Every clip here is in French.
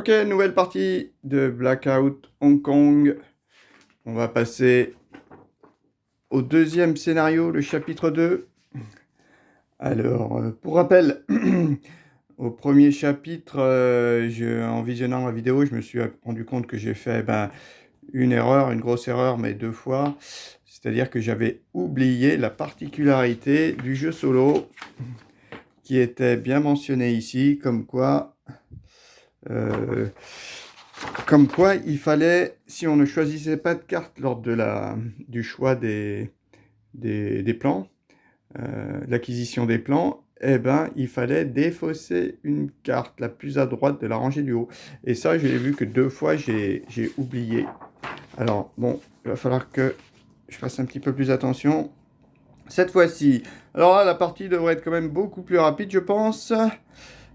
Ok, nouvelle partie de Blackout Hong Kong. On va passer au deuxième scénario, le chapitre 2. Alors, pour rappel, au premier chapitre, en visionnant la vidéo, je me suis rendu compte que j'ai fait une erreur, une grosse erreur, mais 2 fois. C'est-à-dire que j'avais oublié la particularité du jeu solo qui était bien mentionné ici, euh, comme quoi il fallait, si on ne choisissait pas de carte lors du choix des plans, l'acquisition des plans, eh ben, il fallait défausser une carte la plus à droite de la rangée du haut. Et ça, je l'ai vu que 2 fois, j'ai oublié. Alors, bon, il va falloir que je fasse un petit peu plus attention cette fois-ci. Alors là, la partie devrait être quand même beaucoup plus rapide, je pense,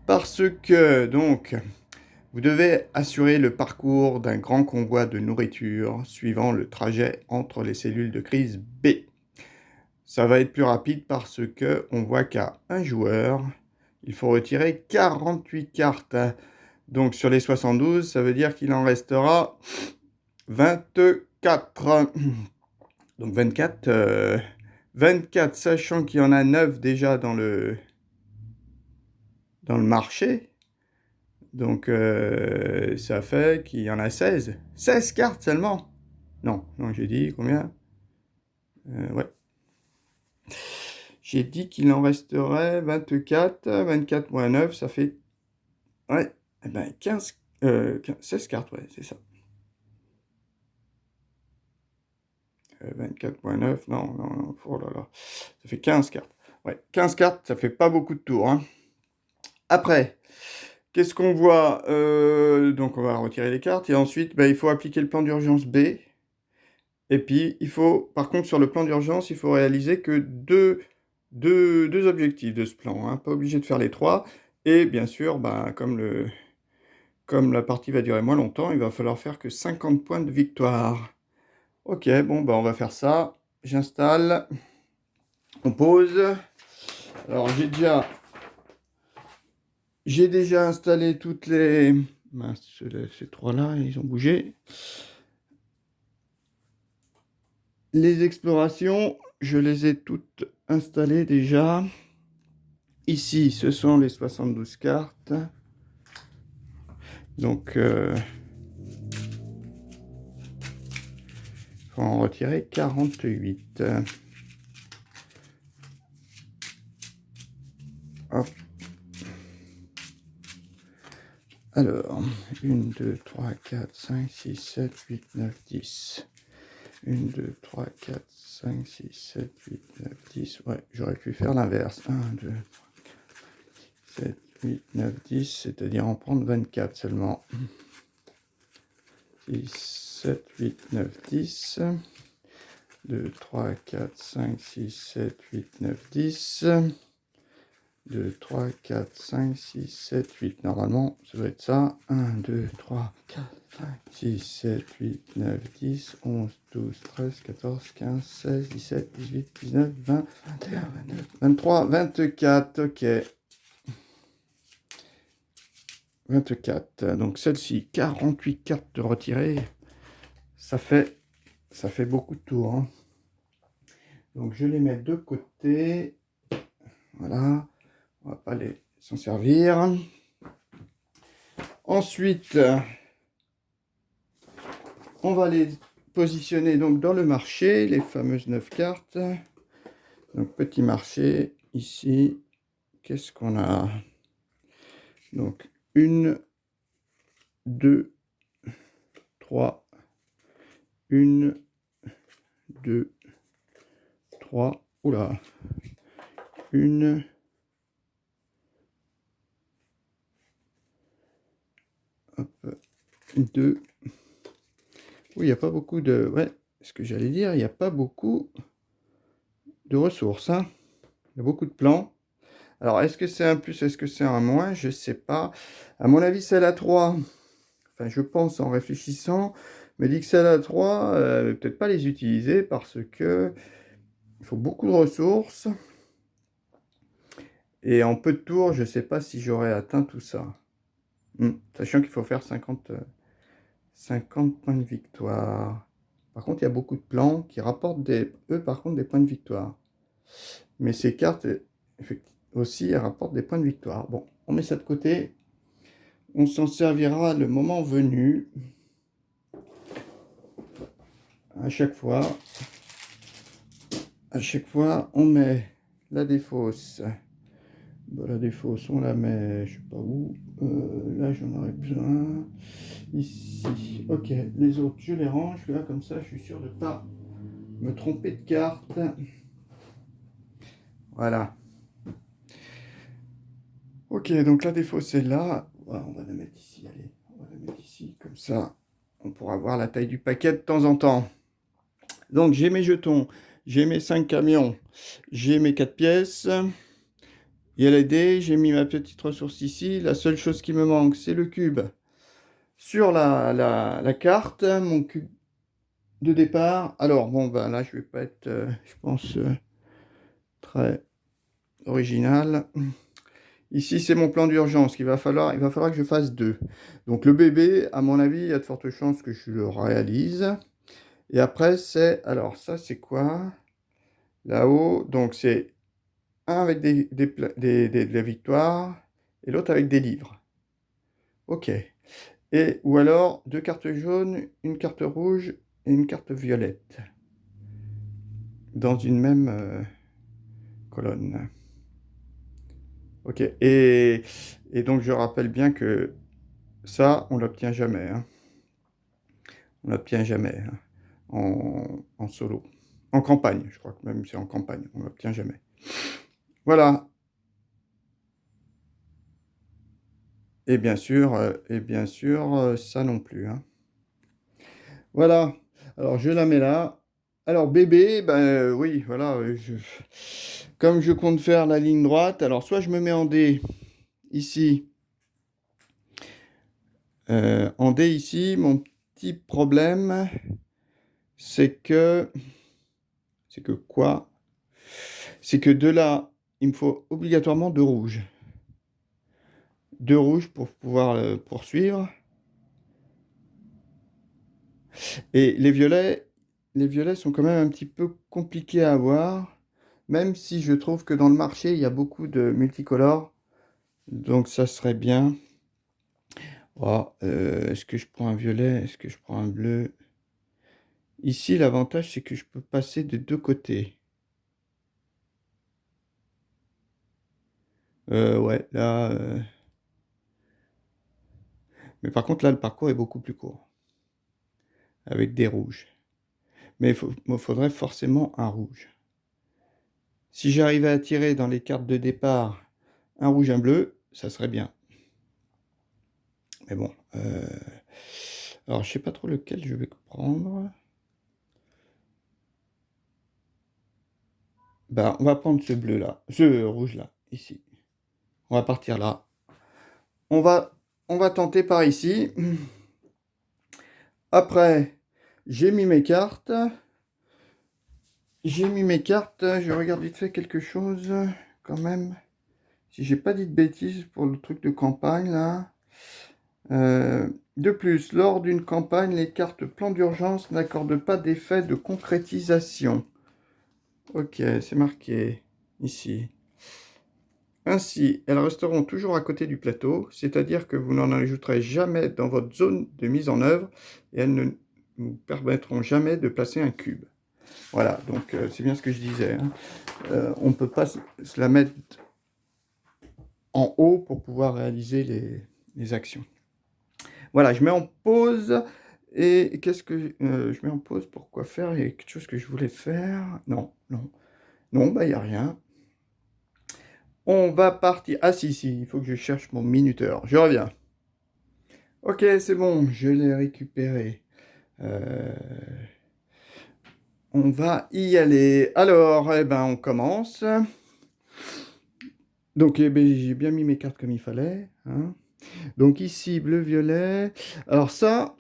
parce que, donc, vous devez assurer le parcours d'un grand convoi de nourriture suivant le trajet entre les cellules de crise B. Ça va être plus rapide parce que on voit qu'à un joueur, il faut retirer 48 cartes. Donc sur les 72, ça veut dire qu'il en restera 24. Donc 24, sachant qu'il y en a 9 déjà dans le marché. Donc ça fait qu'il y en a 16. 16 cartes seulement. Non, j'ai dit combien? Ouais. J'ai dit qu'il en resterait 24. 24 moins 9, ça fait... Ouais, 16 cartes, ouais, c'est ça. 24,9, non, oh là là. Ça fait 15 cartes. Ouais, 15 cartes, ça fait pas beaucoup de tours, hein. Après, qu'est-ce qu'on voit? Donc on va retirer les cartes, et ensuite, il faut appliquer le plan d'urgence B. Et puis, par contre, sur le plan d'urgence, il faut réaliser que deux objectifs de ce plan, hein, pas obligé de faire les 3. Et bien sûr, comme la partie va durer moins longtemps, il va falloir faire que 50 points de victoire. Ok, bon, on va faire ça. J'installe. On pose. Alors, j'ai déjà installé toutes les... Mince, ces 3-là, ils ont bougé. Les explorations, je les ai toutes installées déjà. Ici, ce sont les 72 cartes. Donc, faut en retirer 48. Hop. Alors, 1, 2, 3, 4, 5, 6, 7, 8, 9, 10. 1, 2, 3, 4, 5, 6, 7, 8, 9, 10. Ouais, j'aurais pu faire l'inverse. 1, 2, 7, 8, 9, 10, c'est-à-dire en prendre 24 seulement. 6, 7, 8, 9, 10. 2, 3, 4, 5, 6, 7, 8, 9, 10. 2, 3, 4, 5, 6, 7, 8. Normalement, ça doit être ça. 1, 2, 3, 4, 5, 6, 7, 8, 9, 10, 11, 12, 13, 14, 15, 16, 17, 18, 19, 20, 21, 22, 23, 24. Ok. 24. Donc celle-ci, 48 cartes de retirer. Ça fait beaucoup de tours, hein. Donc je les mets de côté. Voilà. On va pas s'en servir. Ensuite, on va les positionner donc dans le marché, les fameuses 9 cartes. Donc petit marché, ici, qu'est-ce qu'on a? Donc 1, 2, 3, 1, 2, 3, oula, 1, 2. Oui, il n'y a pas beaucoup de... Ouais, ce que j'allais dire, il n'y a pas beaucoup de ressources, hein. Il y a beaucoup de plans. Alors, est-ce que c'est un plus, est-ce que c'est un moins? Je ne sais pas. À mon avis, celle à 3. Enfin, je pense en réfléchissant, me dit que celle à 3, peut-être pas les utiliser parce que il faut beaucoup de ressources. Et en peu de tours, je ne sais pas si j'aurais atteint tout ça. Sachant qu'il faut faire 50 points de victoire. Par contre, il y a beaucoup de plans qui rapportent eux, par contre, des points de victoire. Mais ces cartes, aussi, elles rapportent des points de victoire. Bon, on met ça de côté. On s'en servira le moment venu. À chaque fois, on met la défausse. Bon, la défausse, on la met, je sais pas où. Là, j'en aurais besoin. Ici. Ok, les autres, je les range. Là, comme ça, je suis sûr de ne pas me tromper de carte. Voilà. Ok, donc la défausse est là. Ouais, on va la mettre ici, allez. On va la mettre ici, comme ça, on pourra voir la taille du paquet de temps en temps. Donc, j'ai mes jetons, j'ai mes 5 camions, j'ai mes 4 pièces. Il y a les dés, j'ai mis ma petite ressource ici. La seule chose qui me manque, c'est le cube sur la carte, mon cube de départ. Alors, bon, ben là, je vais pas être, je pense, très original. Ici, c'est mon plan d'urgence. Il va falloir que je fasse 2. Donc, le bébé, à mon avis, il y a de fortes chances que je le réalise. Et après, alors, ça, c'est quoi? Là-haut, donc, c'est un avec de la victoire et l'autre avec des livres. Ok. Ou alors, 2 cartes jaunes, une carte rouge et une carte violette. Dans une même colonne. Ok. Et donc, je rappelle bien que ça, on l'obtient jamais. Hein. On l'obtient jamais hein, en solo. En campagne, je crois que même c'est en campagne, on l'obtient jamais. Voilà. Et bien sûr, ça non plus. Hein. Voilà. Alors, je la mets là. Alors, bébé, ben oui, voilà. Comme je compte faire la ligne droite, alors soit je me mets en D ici. En D ici, mon petit problème, c'est que... C'est que quoi? C'est que de là, il me faut obligatoirement 2 rouges. 2 rouges pour pouvoir poursuivre. Et les violets sont quand même un petit peu compliqués à avoir, même si je trouve que dans le marché, il y a beaucoup de multicolores. Donc ça serait bien. Oh, est-ce que je prends un violet? Est-ce que je prends un bleu? Ici, l'avantage, c'est que je peux passer de 2 côtés. Ouais, là... Mais par contre, là, le parcours est beaucoup plus court. Avec des rouges. Mais il me faudrait forcément un rouge. Si j'arrivais à tirer dans les cartes de départ un rouge, un bleu, ça serait bien. Mais bon. Alors, je sais pas trop lequel je vais prendre. Bah, on va prendre ce bleu-là. Ce rouge-là, ici. On va partir là. On va tenter par ici. Après, j'ai mis mes cartes. Je regarde vite fait quelque chose, quand même. Si j'ai pas dit de bêtises pour le truc de campagne, là. De plus, lors d'une campagne, les cartes plan d'urgence n'accordent pas d'effet de concrétisation. Ok, c'est marqué ici. Ainsi, elles resteront toujours à côté du plateau, c'est-à-dire que vous n'en ajouterez jamais dans votre zone de mise en œuvre et elles ne vous permettront jamais de placer un cube. Voilà, donc c'est bien ce que je disais. Hein. On ne peut pas se la mettre en haut pour pouvoir réaliser les actions. Voilà, je mets en pause. Et qu'est-ce que je mets en pause pour quoi faire? Il y a quelque chose que je voulais faire? Non, bah il n'y a rien. On va partir. Ah si, il faut que je cherche mon minuteur. Je reviens. Ok, c'est bon, je l'ai récupéré. On va y aller. Alors, eh ben, on commence. Donc, eh ben, j'ai bien mis mes cartes comme il fallait. Hein. Donc ici, bleu-violet. Alors ça,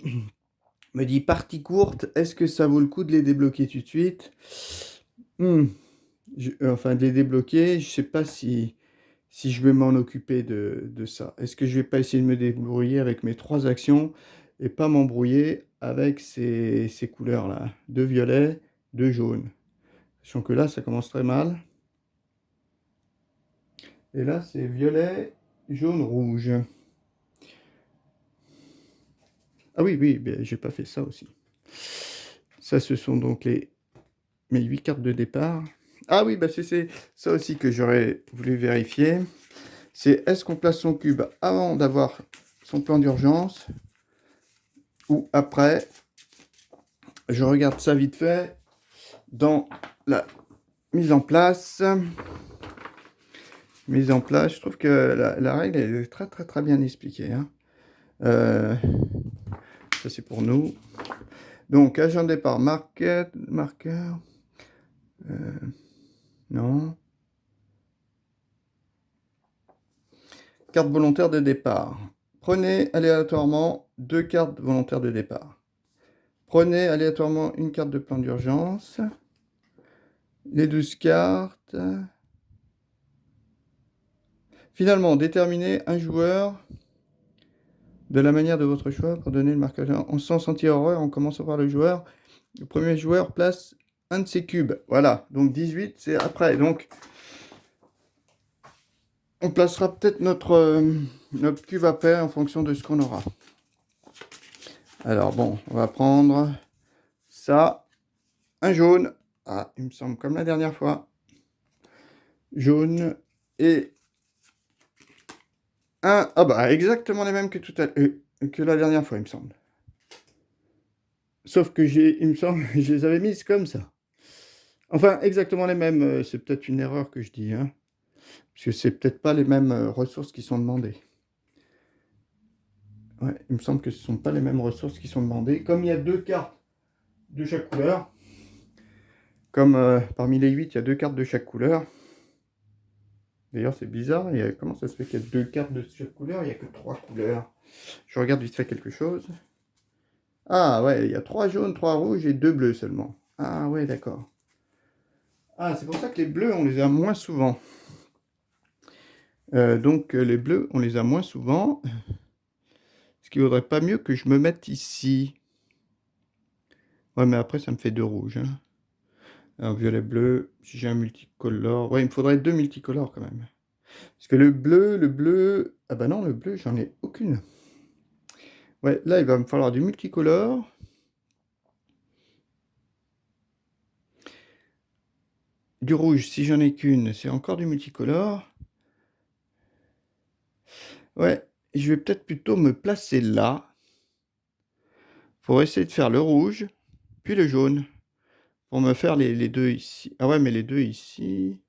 me dit partie courte. Est-ce que ça vaut le coup de les débloquer tout de suite? Enfin, de les débloquer. Je sais pas si si je vais m'en occuper de ça. Est-ce que je vais pas essayer de me débrouiller avec mes 3 actions et pas m'embrouiller avec ces couleurs-là? 2 violets, 2 jaunes. Sachant que là, ça commence très mal. Et là, c'est violet, jaune, rouge. Ah oui, oui, ben, j'ai pas fait ça aussi. Ça, ce sont donc mes 8 cartes de départ. Ah oui, bah c'est ça aussi que j'aurais voulu vérifier. C'est est-ce qu'on place son cube avant d'avoir son plan d'urgence ou après? Je regarde ça vite fait dans la mise en place. Mise en place, je trouve que la règle est très très très bien expliquée, hein. Ça c'est pour nous. Donc, agent de départ, marqueur. Non. Carte volontaire de départ. Prenez aléatoirement 2 cartes volontaires de départ. Prenez aléatoirement une carte de plan d'urgence. Les 12 cartes. Finalement, déterminez un joueur de la manière de votre choix pour donner le marqueur. En sens anti-horreur, on commence par le joueur. Le premier joueur place un de ses cubes. Voilà, donc 18, c'est après. Donc, on placera peut-être notre cube après en fonction de ce qu'on aura. Alors bon, on va prendre ça. Un jaune. Ah, il me semble comme la dernière fois. Jaune et un... Ah bah, exactement les mêmes que tout à que la dernière fois, il me semble. Sauf que il me semble, je les avais mises comme ça. Enfin, exactement les mêmes. C'est peut-être une erreur que je dis, hein. Parce que c'est peut-être pas les mêmes ressources qui sont demandées. Ouais, il me semble que ce ne sont pas les mêmes ressources qui sont demandées. Comme il y a 2 cartes de chaque couleur, comme parmi les 8, il y a 2 cartes de chaque couleur. D'ailleurs, c'est bizarre. Comment ça se fait qu'il y a 2 cartes de chaque couleur? Il n'y a que 3 couleurs. Je regarde vite fait quelque chose. Ah ouais, il y a 3 jaunes, 3 rouges et 2 bleus seulement. Ah ouais, d'accord. Ah, c'est pour ça que les bleus, on les a moins souvent. Donc, les bleus, on les a moins souvent. Ce qui vaudrait pas mieux que je me mette ici. Ouais, mais après, ça me fait 2 rouges, hein. Un violet bleu, si j'ai un multicolore. Ouais, il me faudrait 2 multicolores quand même. Parce que le bleu... Ah bah non, le bleu, j'en ai aucune. Ouais, là, il va me falloir du multicolore. Du rouge, si j'en ai qu'une, c'est encore du multicolore. Ouais, je vais peut-être plutôt me placer là. Pour essayer de faire le rouge, puis le jaune. Pour me faire les deux ici. Ah ouais, mais les deux ici...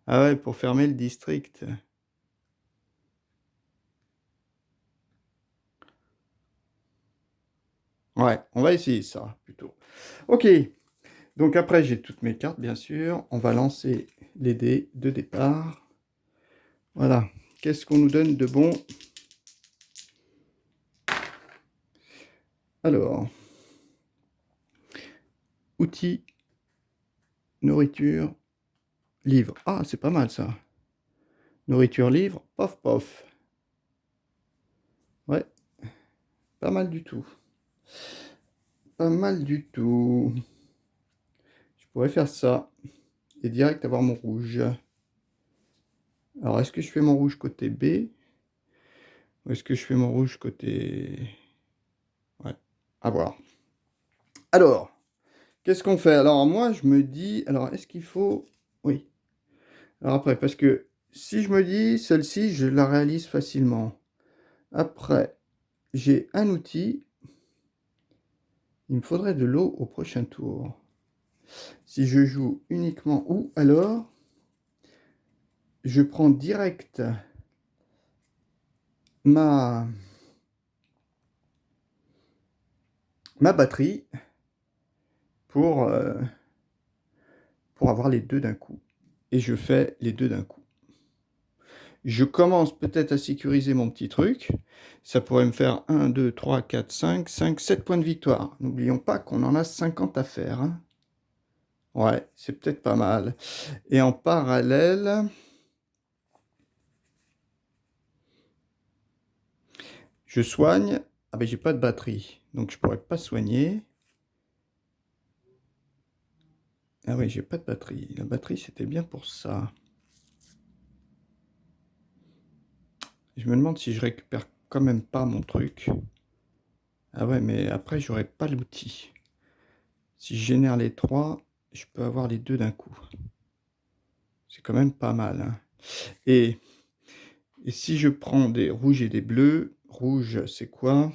Ah ouais, pour fermer le district. Ouais, on va essayer ça, plutôt. Ok, donc après, j'ai toutes mes cartes, bien sûr. On va lancer les dés de départ. Voilà. Qu'est-ce qu'on nous donne de bon? Alors, outils, nourriture, livre. Ah, c'est pas mal, ça. Nourriture, livre, pof, pof. Ouais, pas mal du tout. Pas mal du tout. Je pourrais faire ça. Et direct avoir mon rouge. Alors, est-ce que je fais mon rouge côté B? Ou est-ce que je fais mon rouge côté... Ouais, à voir. Alors, qu'est-ce qu'on fait? Alors, moi, je me dis... Alors, est-ce qu'il faut... Oui. Alors après, parce que si je me dis, celle-ci, je la réalise facilement. Après, j'ai un outil. Il me faudrait de l'eau au prochain tour. Si je joue uniquement... Ou alors, je prends direct ma batterie pour avoir les deux d'un coup. Et je fais les deux d'un coup. Je commence peut-être à sécuriser mon petit truc. Ça pourrait me faire 1, 2, 3, 4, 5, 7 points de victoire. N'oublions pas qu'on en a 50 à faire, hein. Ouais, c'est peut-être pas mal. Et en parallèle, Je soigne. Ah ben j'ai pas de batterie, donc je pourrais pas soigner. Ah oui, j'ai pas de batterie. La batterie, c'était bien pour ça. Je me demande si je récupère quand même pas mon truc. Ah ouais, mais après, j'aurai pas l'outil. Si je génère les 3, je peux avoir les 2 d'un coup. C'est quand même pas mal, hein. Et si je prends des rouges et des bleus, rouge, c'est quoi?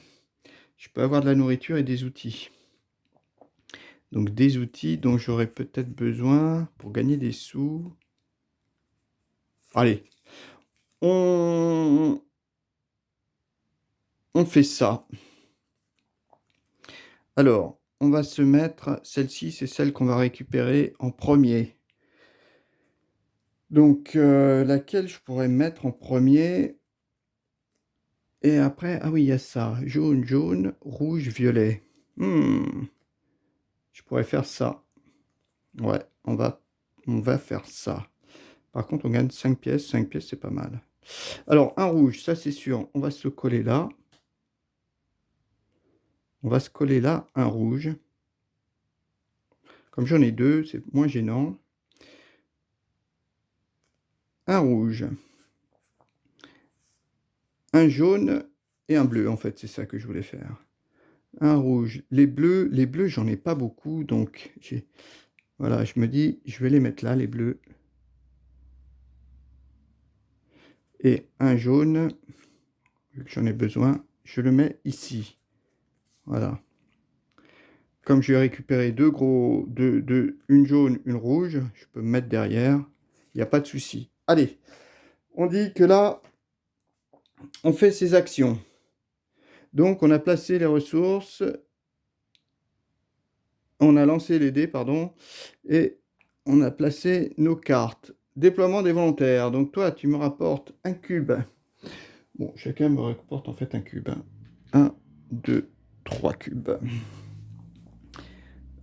Je peux avoir de la nourriture et des outils. Donc des outils dont j'aurais peut-être besoin pour gagner des sous. Allez, on fait ça. Alors, on va se mettre, celle-ci, c'est celle qu'on va récupérer en premier. Donc, laquelle je pourrais mettre en premier? Et après, ah oui, il y a ça. Jaune, jaune, rouge, violet. Je pourrais faire ça. Ouais, on va faire ça. Par contre, on gagne 5 pièces. 5 pièces, c'est pas mal. Alors, un rouge, ça c'est sûr. On va se coller là. On va se coller là, un rouge. Comme j'en ai 2, c'est moins gênant. Un rouge. Un jaune et un bleu, en fait, c'est ça que je voulais faire. Un rouge. Les bleus, j'en ai pas beaucoup, donc voilà, je me dis, je vais les mettre là, les bleus. Et un jaune, vu que j'en ai besoin, je le mets ici. Voilà. Comme je vais récupérer une jaune, une rouge, je peux me mettre derrière. Il n'y a pas de souci. Allez, on dit que là, on fait ces actions. Donc, on a placé les ressources. On a lancé les dés, pardon. Et on a placé nos cartes. Déploiement des volontaires. Donc, toi, tu me rapportes un cube. Bon, chacun me rapporte en fait un cube. 1, 2, 3 cubes.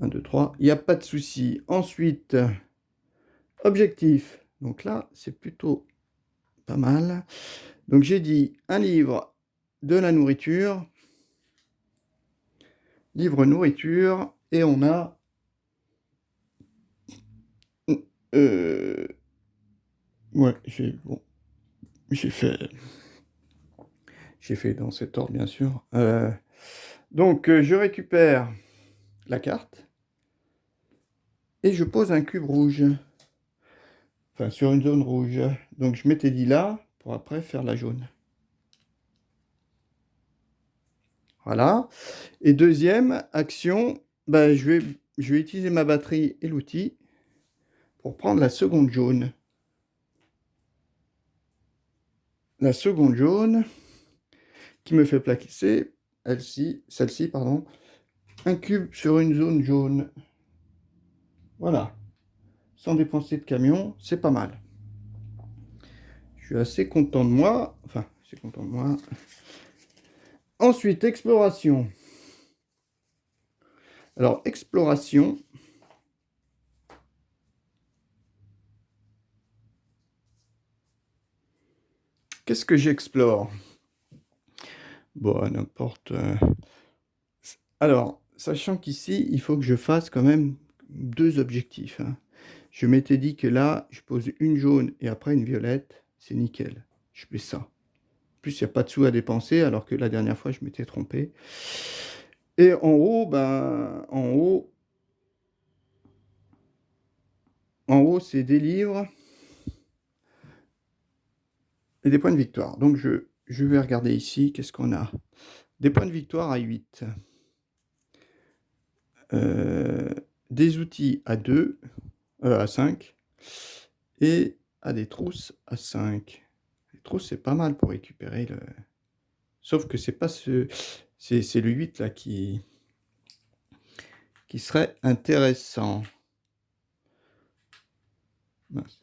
1, 2, 3. Il n'y a pas de souci. Ensuite, objectif. Donc là, c'est plutôt pas mal. Donc j'ai dit un livre, de la nourriture. Livre nourriture. Et on a... ouais, j'ai fait dans cet ordre, bien sûr. Donc, je récupère la carte. Et je pose un cube rouge. Enfin, sur une zone rouge. Donc, je m'étais dit là, pour après faire la jaune. Voilà. Et deuxième action, ben, je vais utiliser ma batterie et l'outil pour prendre la seconde jaune. La seconde jaune qui me fait placer celle-ci, pardon, un cube sur une zone jaune. Voilà. Sans dépenser de camion, c'est pas mal. Je suis assez content de moi. Enfin, assez content de moi. Ensuite, exploration. Alors, exploration. Qu'est-ce que j'explore? Bon, n'importe. Alors, sachant qu'ici, il faut que je fasse quand même 2 objectifs, hein. Je m'étais dit que là, je pose une jaune et après une violette. C'est nickel. Je fais ça. En plus, il n'y a pas de sous à dépenser, alors que la dernière fois, je m'étais trompé. Et en haut, ben, en haut, c'est des livres et des points de victoire. Donc, je vais regarder ici, qu'est-ce qu'on a? Des points de victoire à 8. Des outils à 2, à 5. Et à des trousses à 5. Les trousses, c'est pas mal pour récupérer le... Sauf que c'est pas ce... C'est le 8 là qui serait intéressant. Mince.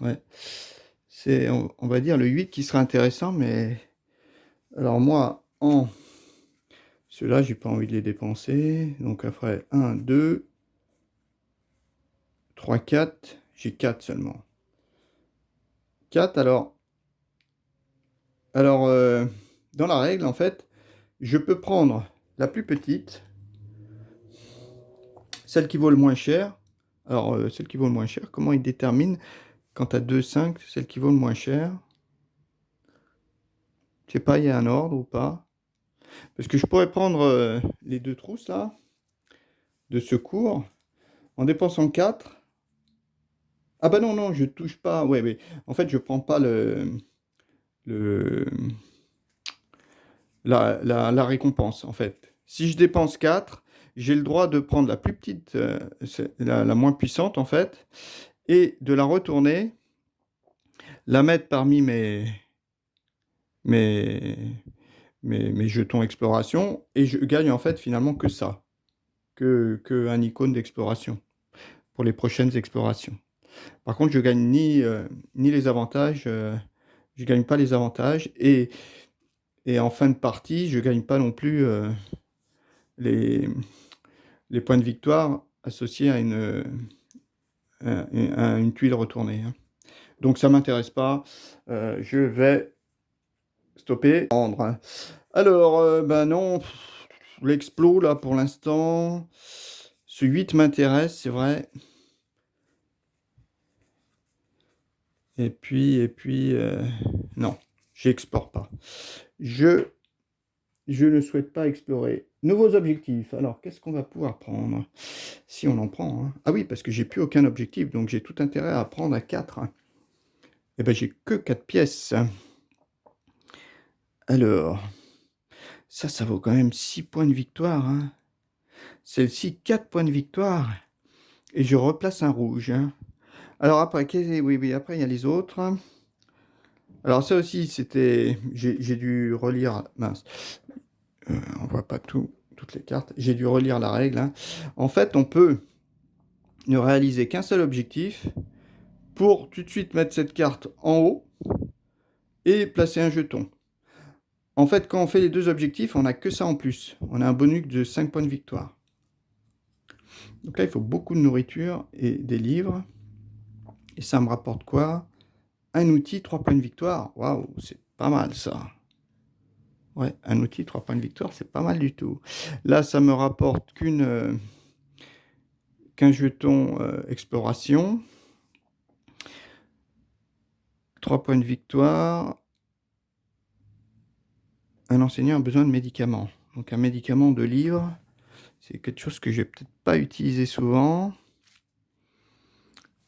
Ouais. C'est, on va dire, le 8 qui serait intéressant, mais... Alors moi, en... Ceux-là, j'ai pas envie de les dépenser. Donc après, 1, 2, 3, 4. J'ai 4 seulement. 4, alors... Alors, dans la règle, en fait, je peux prendre la plus petite, celle qui vaut le moins cher. Alors, celle qui vaut le moins cher, comment il détermine quand tu as 2, 5, celle qui vaut le moins cher? Je sais pas, il y a un ordre ou pas? Parce que je pourrais prendre les deux trousses là, de secours, en dépensant 4. Ah bah non, non, je touche pas. Ouais, mais en fait, je prends pas le, la récompense, en fait. Si je dépense 4, j'ai le droit de prendre la plus petite, la moins puissante, en fait, et de la retourner, la mettre parmi mes, mes jetons exploration, et je gagne, en fait, finalement, que ça, que un icône d'exploration, pour les prochaines explorations. Par contre, je gagne ni les avantages, je gagne pas les avantages, et en fin de partie, je gagne pas non plus les, les points de victoire associés à une tuile retournée, hein. Donc ça m'intéresse pas. Je vais stopper. Prendre, hein. Alors, ben non, l'explo là pour l'instant. Ce 8 m'intéresse, c'est vrai. Et puis, non, j'explore pas. Je Je ne souhaite pas explorer. Nouveaux objectifs. Alors, qu'est-ce qu'on va pouvoir prendre? Si on en prend, hein. Ah oui, parce que j'ai plus aucun objectif, donc j'ai tout intérêt à prendre à 4. Eh ben, j'ai que 4 pièces. Alors, ça vaut quand même 6 points de victoire, hein. Celle-ci, 4 points de victoire. Et je replace un rouge, hein. Alors après, oui, oui, après, il y a les autres. Alors ça aussi, c'était... J'ai dû relire... Mince. On voit pas toutes les cartes. J'ai dû relire la règle, hein. En fait, on peut ne réaliser qu'un seul objectif pour tout de suite mettre cette carte en haut et placer un jeton. En fait, quand on fait les deux objectifs, on n'a que ça en plus. On a un bonus de 5 points de victoire. Donc là, il faut beaucoup de nourriture et des livres. Et ça me rapporte quoi? Un outil, 3 points de victoire. Waouh, c'est pas mal ça. Ouais, un outil, 3 points de victoire, c'est pas mal du tout. Là, ça me rapporte qu'un jeton exploration. 3 points de victoire. Un enseignant a besoin de médicaments. Donc un médicament de livres, c'est quelque chose que je vais peut-être pas utiliser souvent.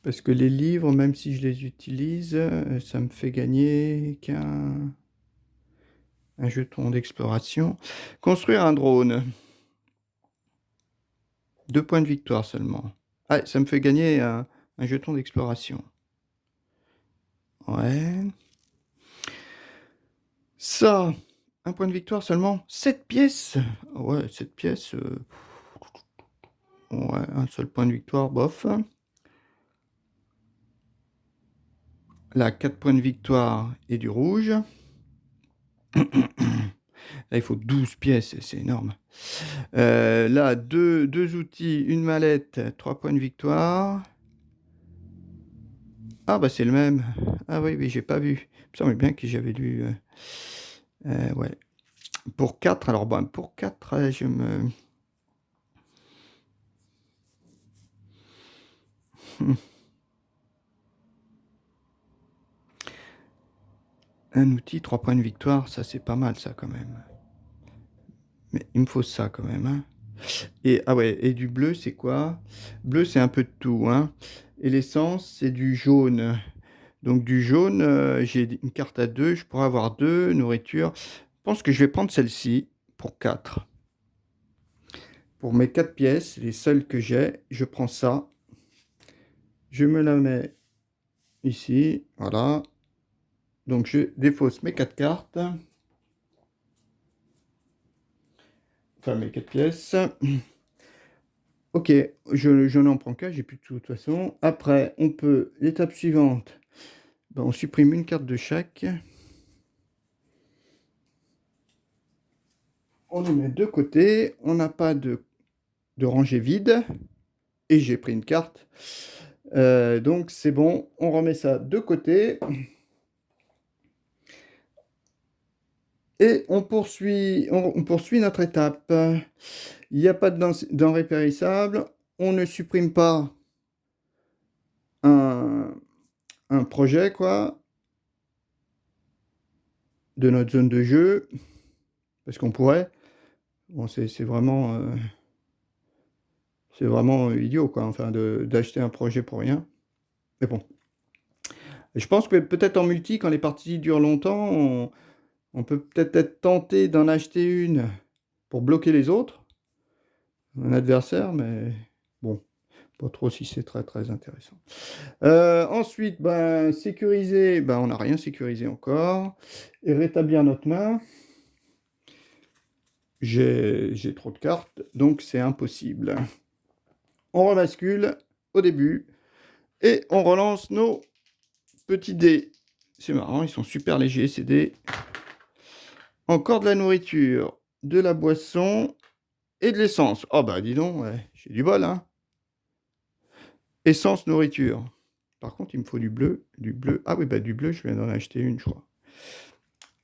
Parce que les livres, même si je les utilise, ça me fait gagner qu'un jeton d'exploration. Construire un drone. 2 points de victoire seulement. Ah, ça me fait gagner un jeton d'exploration. Ouais. Ça, un point de victoire seulement. 7 pièces. Ouais, 7 pièces. Ouais, un seul point de victoire, bof. Là, 4 points de victoire et du rouge. Là, il faut 12 pièces, c'est énorme. Là, deux outils, une mallette, 3 points de victoire. Ah, bah c'est le même. Ah oui, oui, j'ai pas vu. Il me semble bien que j'avais lu. Ouais. Pour 4, alors bon, pour 4, je me... Un outil, 3 points de victoire, ça c'est pas mal ça quand même. Mais il me faut ça quand même, hein. Et, ah ouais, et du bleu, c'est quoi? Bleu, c'est un peu de tout, hein. Et l'essence, c'est du jaune. Donc du jaune, j'ai une carte à 2, je pourrais avoir 2, nourriture. Je pense que je vais prendre celle-ci pour 4. Pour mes 4 pièces, les seules que j'ai, je prends ça. Je me la mets ici, voilà. Donc je défausse mes 4 cartes. Enfin mes 4 pièces. Ok, je n'en prends qu'un, j'ai plus de toute façon. Après, on peut, l'étape suivante, ben, on supprime une carte de chaque. On les met de côté. On n'a pas de rangée vide. Et j'ai pris une carte. Donc c'est bon, on remet ça de côté. Et on poursuit notre étape. Il n'y a pas de denrées périssables. On ne supprime pas un, un projet, quoi, de notre zone de jeu, parce qu'on pourrait. Bon, c'est vraiment idiot, quoi, enfin, d'acheter un projet pour rien. Mais bon. Et je pense que peut-être en multi, quand les parties durent longtemps, on peut peut-être être tenté d'en acheter une pour bloquer les autres, un adversaire, mais bon, pas trop si c'est très très intéressant. Ensuite, ben, sécuriser, ben, on n'a rien sécurisé encore. Et rétablir notre main. J'ai trop de cartes, donc c'est impossible. On rebascule au début et on relance nos petits dés. C'est marrant, ils sont super légers ces dés. Encore de la nourriture, de la boisson et de l'essence. Oh bah dis donc, ouais, j'ai du bol, hein. Essence, nourriture. Par contre, il me faut du bleu. Du bleu. Ah oui, bah du bleu, je viens d'en acheter une, je crois.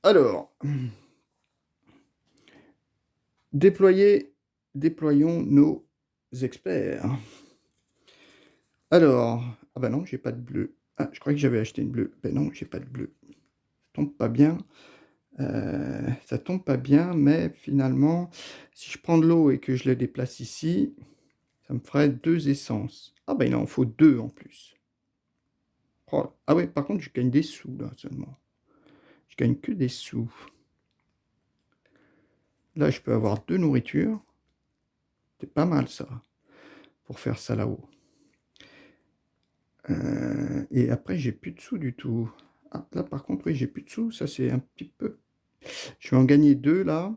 Alors, déployons nos experts. Alors, ah bah non, j'ai pas de bleu. Ah, je croyais que j'avais acheté une bleue. Ben non, j'ai pas de bleu. Ça tombe pas bien. Ça tombe pas bien, mais finalement, si je prends de l'eau et que je la déplace ici, ça me ferait 2 essences. Ah bah il en faut 2 en plus. Oh, ah ouais, par contre, je gagne des sous là seulement. Je gagne que des sous. Là, je peux avoir 2 nourritures. C'est pas mal ça, pour faire ça là-haut. Et après, j'ai plus de sous du tout. Ah, là, par contre, oui, j'ai plus de sous. Ça, c'est un petit peu... Je vais en gagner 2 là.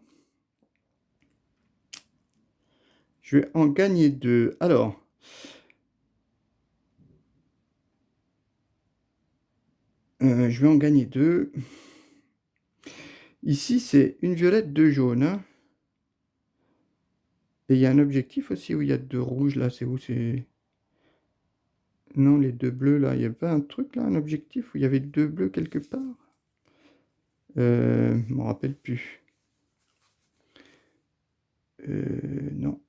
Je vais en gagner 2. Alors, je vais en gagner 2. Ici, c'est une violette, 2 jaunes, hein. Et il y a un objectif aussi où il y a 2 rouges là. C'est où? C'est... Non, les 2 bleus là. Il n'y avait pas un truc là, un objectif où il y avait 2 bleus quelque part? Je m'en rappelle plus. Non.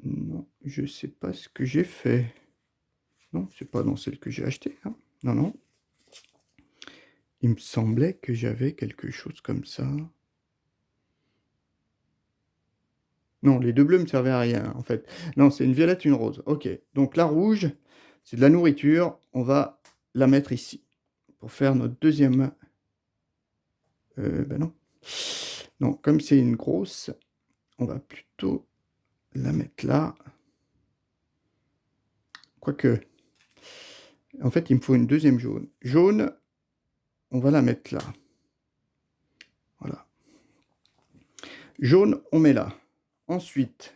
Non, je sais pas ce que j'ai fait. Non, c'est pas dans celle que j'ai achetée, hein. Non, non. Il me semblait que j'avais quelque chose comme ça. Non, les 2 bleus me servaient à rien, en fait. Non, c'est une violette, une rose. Ok, donc la rouge, c'est de la nourriture. On va la mettre ici pour faire notre deuxième... ben non. Non, comme c'est une grosse, on va plutôt la mettre là. Quoique, en fait, il me faut une deuxième jaune. Jaune, on va la mettre là. Voilà. Jaune, on met là. Ensuite,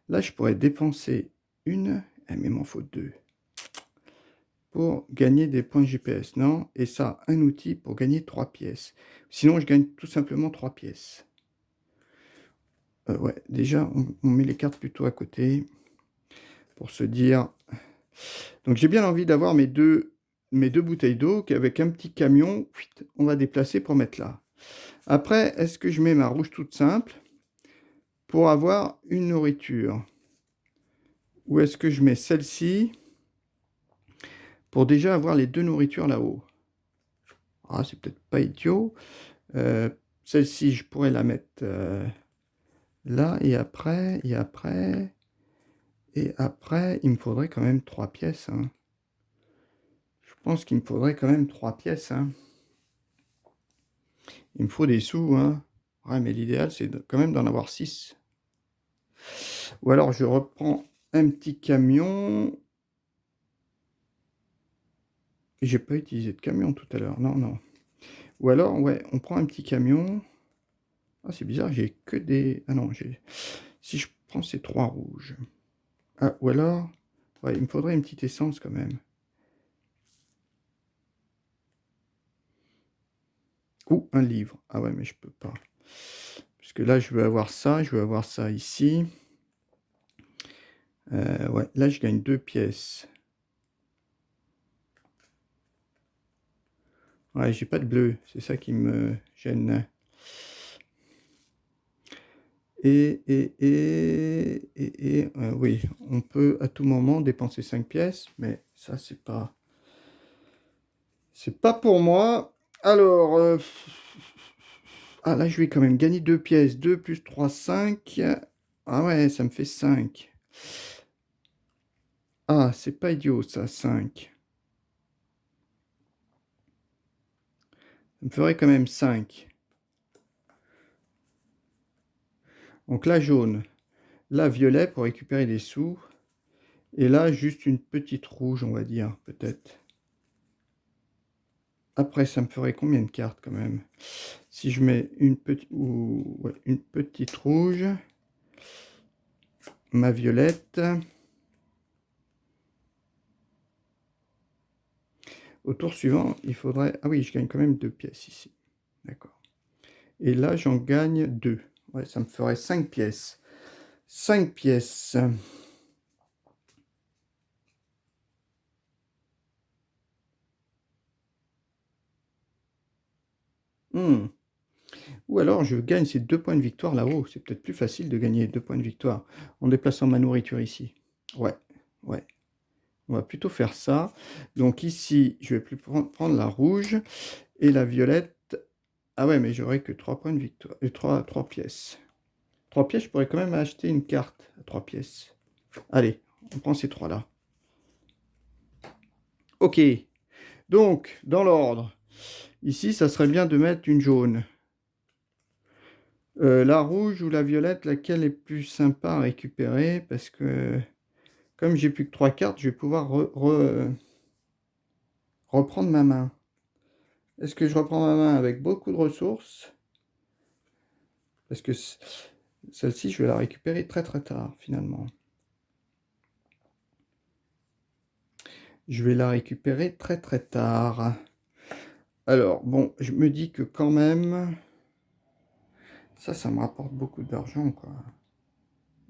là, je pourrais dépenser une, mais il m'en faut 2. Pour gagner des points GPS, non? Et ça, un outil pour gagner 3 pièces. Sinon, je gagne tout simplement 3 pièces. Ouais, déjà, on met les cartes plutôt à côté pour se dire... Donc, j'ai bien envie d'avoir mes deux bouteilles d'eau qu'avec un petit camion, on va déplacer pour mettre là. Après, est-ce que je mets ma rouge toute simple pour avoir une nourriture? Ou est-ce que je mets celle-ci pour déjà avoir les 2 nourritures là-haut? Ah, c'est peut-être pas idiot. Celle-ci, je pourrais la mettre là, et après, il me faudrait quand même 3 pièces, hein. Je pense qu'il me faudrait quand même 3 pièces, hein. Il me faut des sous, hein. Ouais, mais l'idéal, c'est quand même d'en avoir 6. Ou alors, je reprends un petit camion. J'ai pas utilisé de camion tout à l'heure, non, non. Ou alors, ouais, on prend un petit camion. Ah, c'est bizarre, j'ai que des... Ah non, j'ai... Si je prends ces 3 rouges. Ah, ou alors... Ouais, il me faudrait une petite essence quand même. Ou un livre. Ah ouais, mais je peux pas. Parce que là, je veux avoir ça ici. Ouais, là, je gagne 2 pièces. Ouais, j'ai pas de bleu. C'est ça qui me gêne. Oui, on peut à tout moment dépenser 5 pièces, mais ça, c'est pas pour moi. Alors, ah là, je vais quand même gagner 2 pièces. 2 plus 3, 5. Ah ouais, ça me fait 5. Ah, c'est pas idiot, ça, 5. Ça me ferait quand même 5. Donc là, jaune. Là, violet pour récupérer des sous. Et là, juste une petite rouge, on va dire, peut-être. Après, ça me ferait combien de cartes quand même? Si je mets une petite rouge, ma violette. Au tour suivant, il faudrait... Ah oui, je gagne quand même 2 pièces ici. D'accord. Et là, j'en gagne 2. Ouais, ça me ferait 5 pièces. 5 pièces. Hmm. Ou alors, je gagne ces 2 points de victoire là-haut. C'est peut-être plus facile de gagner 2 points de victoire en déplaçant ma nourriture ici. Ouais, ouais. On va plutôt faire ça. Donc ici, je vais plus prendre la rouge et la violette. Ah ouais, mais j'aurai que 3 points de victoire. Et 3 pièces. 3 pièces, je pourrais quand même acheter une carte à 3 pièces. Allez, on prend ces 3-là. Ok. Donc, dans l'ordre, ici, ça serait bien de mettre une jaune. La rouge ou la violette, laquelle est plus sympa à récupérer? Parce que, comme j'ai plus que 3 cartes, je vais pouvoir reprendre ma main. Est-ce que je reprends ma main avec beaucoup de ressources? Parce que celle-ci, je vais la récupérer très très tard, finalement. Je vais la récupérer très très tard. Alors, bon, je me dis que quand même... Ça me rapporte beaucoup d'argent, quoi.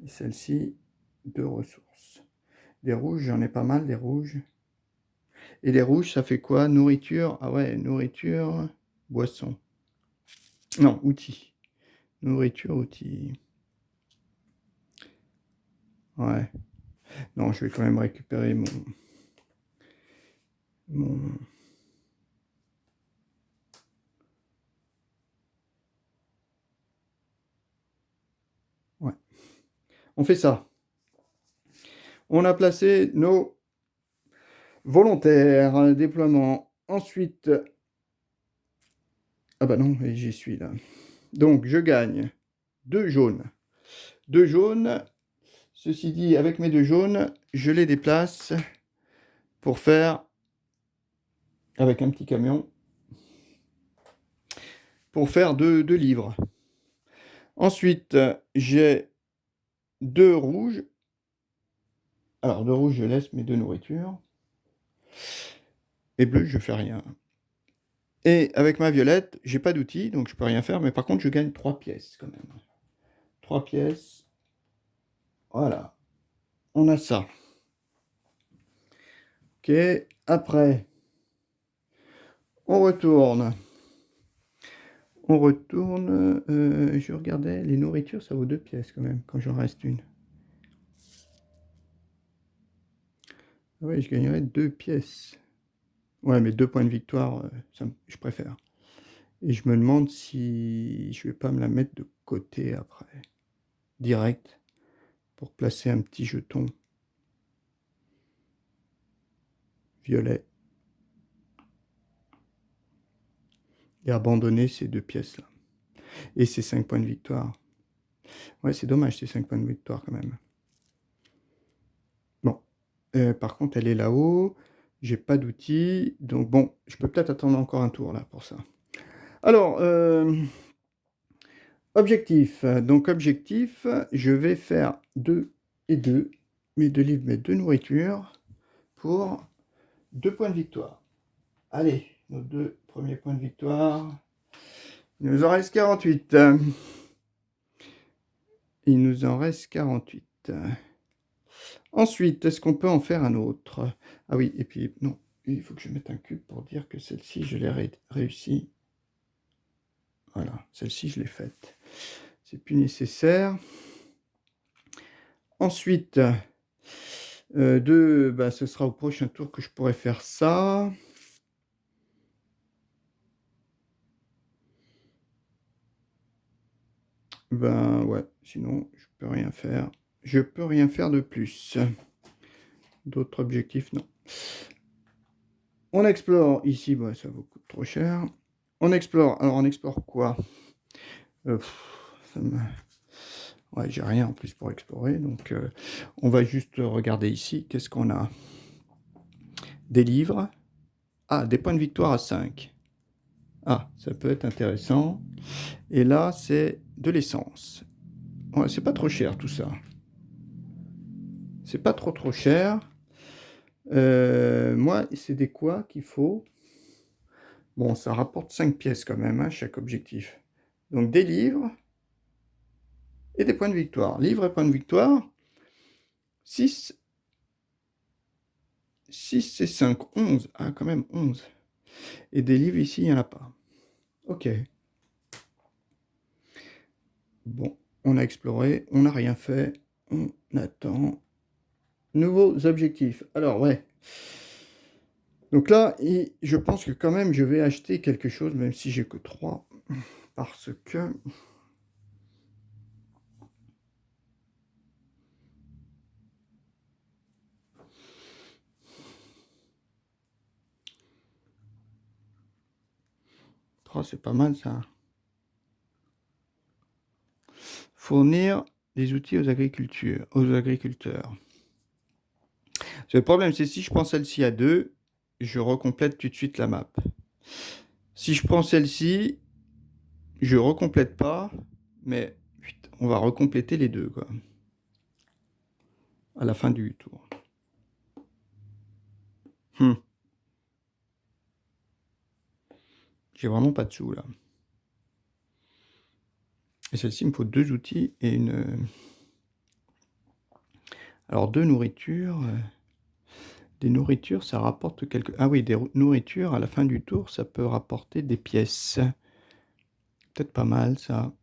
Et celle-ci, 2 ressources. Des rouges, j'en ai pas mal, des rouges. Et les rouges, ça fait quoi? Nourriture. Ah ouais, nourriture, boisson. Non, outils. Nourriture, outils. Ouais. Non, je vais quand même récupérer mon... Ouais. On fait ça. On a placé nos volontaires. Déploiement. Ensuite... Ah bah non, j'y suis là. Donc, je gagne 2 jaunes. 2 jaunes. Ceci dit, avec mes 2 jaunes, je les déplace pour faire, avec un petit camion, pour faire 2 livres. Ensuite, j'ai 2 rouges. Alors, 2 rouges, je laisse mes 2 nourritures. Et bleu, je fais rien. Et avec ma violette, j'ai pas d'outils, donc je peux rien faire. Mais par contre, je gagne 3 pièces quand même. 3 pièces. Voilà. On a ça. Ok. Après, on retourne. On retourne. Je regardais, les nourritures, ça vaut 2 pièces quand même, quand j'en reste une. Ouais, je gagnerais 2 pièces. Ouais, mais 2 points de victoire, je préfère. Et je me demande si je vais pas me la mettre de côté après. Direct. Pour placer un petit jeton. Violet. Et abandonner ces 2 pièces-là. Et ces 5 points de victoire. Ouais, c'est dommage ces 5 points de victoire quand même. Bon. Par contre, elle est là-haut. J'ai pas d'outils. Donc bon, je peux peut-être attendre encore un tour là pour ça. Alors, objectif. Donc objectif, je vais faire 2 et 2. Mes 2 livres, mes 2 nourritures. Pour 2 points de victoire. Allez, nos 2 premiers points de victoire. Il nous en reste 48. Il nous en reste 48. Ensuite, est-ce qu'on peut en faire un autre? Ah oui, et puis, non, il faut que je mette un cube pour dire que celle-ci, je l'ai réussi. Voilà, celle-ci, je l'ai faite. c'est plus nécessaire. Ensuite, ce sera au prochain tour que je pourrai faire ça. Ben ouais, sinon je peux rien faire. Je peux rien faire de plus. D'autres objectifs, non. On explore ici, bah, ça vous coûte trop cher. On explore, alors on explore quoi? Ouais, j'ai rien en plus pour explorer, donc on va juste regarder ici, qu'est-ce qu'on a? Des livres. Ah, des points de victoire à 5. Ah, ça peut être intéressant. Et là, c'est de l'essence. Ouais, c'est pas trop cher tout ça. C'est pas trop cher. Moi, c'est des quoi qu'il faut? Bon, ça rapporte 5 pièces quand même, hein, chaque objectif. Donc des livres et des points de victoire. Livres et points de victoire. 6 et 5, 11. Ah, quand même, 11. Et des livres ici, il n'y en a pas. Ok. Bon, on a exploré, on n'a rien fait. On attend. Nouveaux objectifs. Alors, ouais. Donc là, je pense que quand même, je vais acheter quelque chose, même si j'ai que 3. Parce que... Oh, c'est pas mal ça. Fournir des outils aux agriculteurs. Le problème, c'est si je prends celle-ci à 2, je recomplète tout de suite la map. Si je prends celle-ci, je recomplète pas, mais on va recompléter les deux, quoi. À la fin du tour. J'ai vraiment pas de sous, là. Et celle-ci, il me faut 2 outils et une... Alors, 2 nourritures... Des nourritures, ça rapporte quelque... Ah oui, des nourritures, à la fin du tour, ça peut rapporter des pièces. Peut-être pas mal, ça.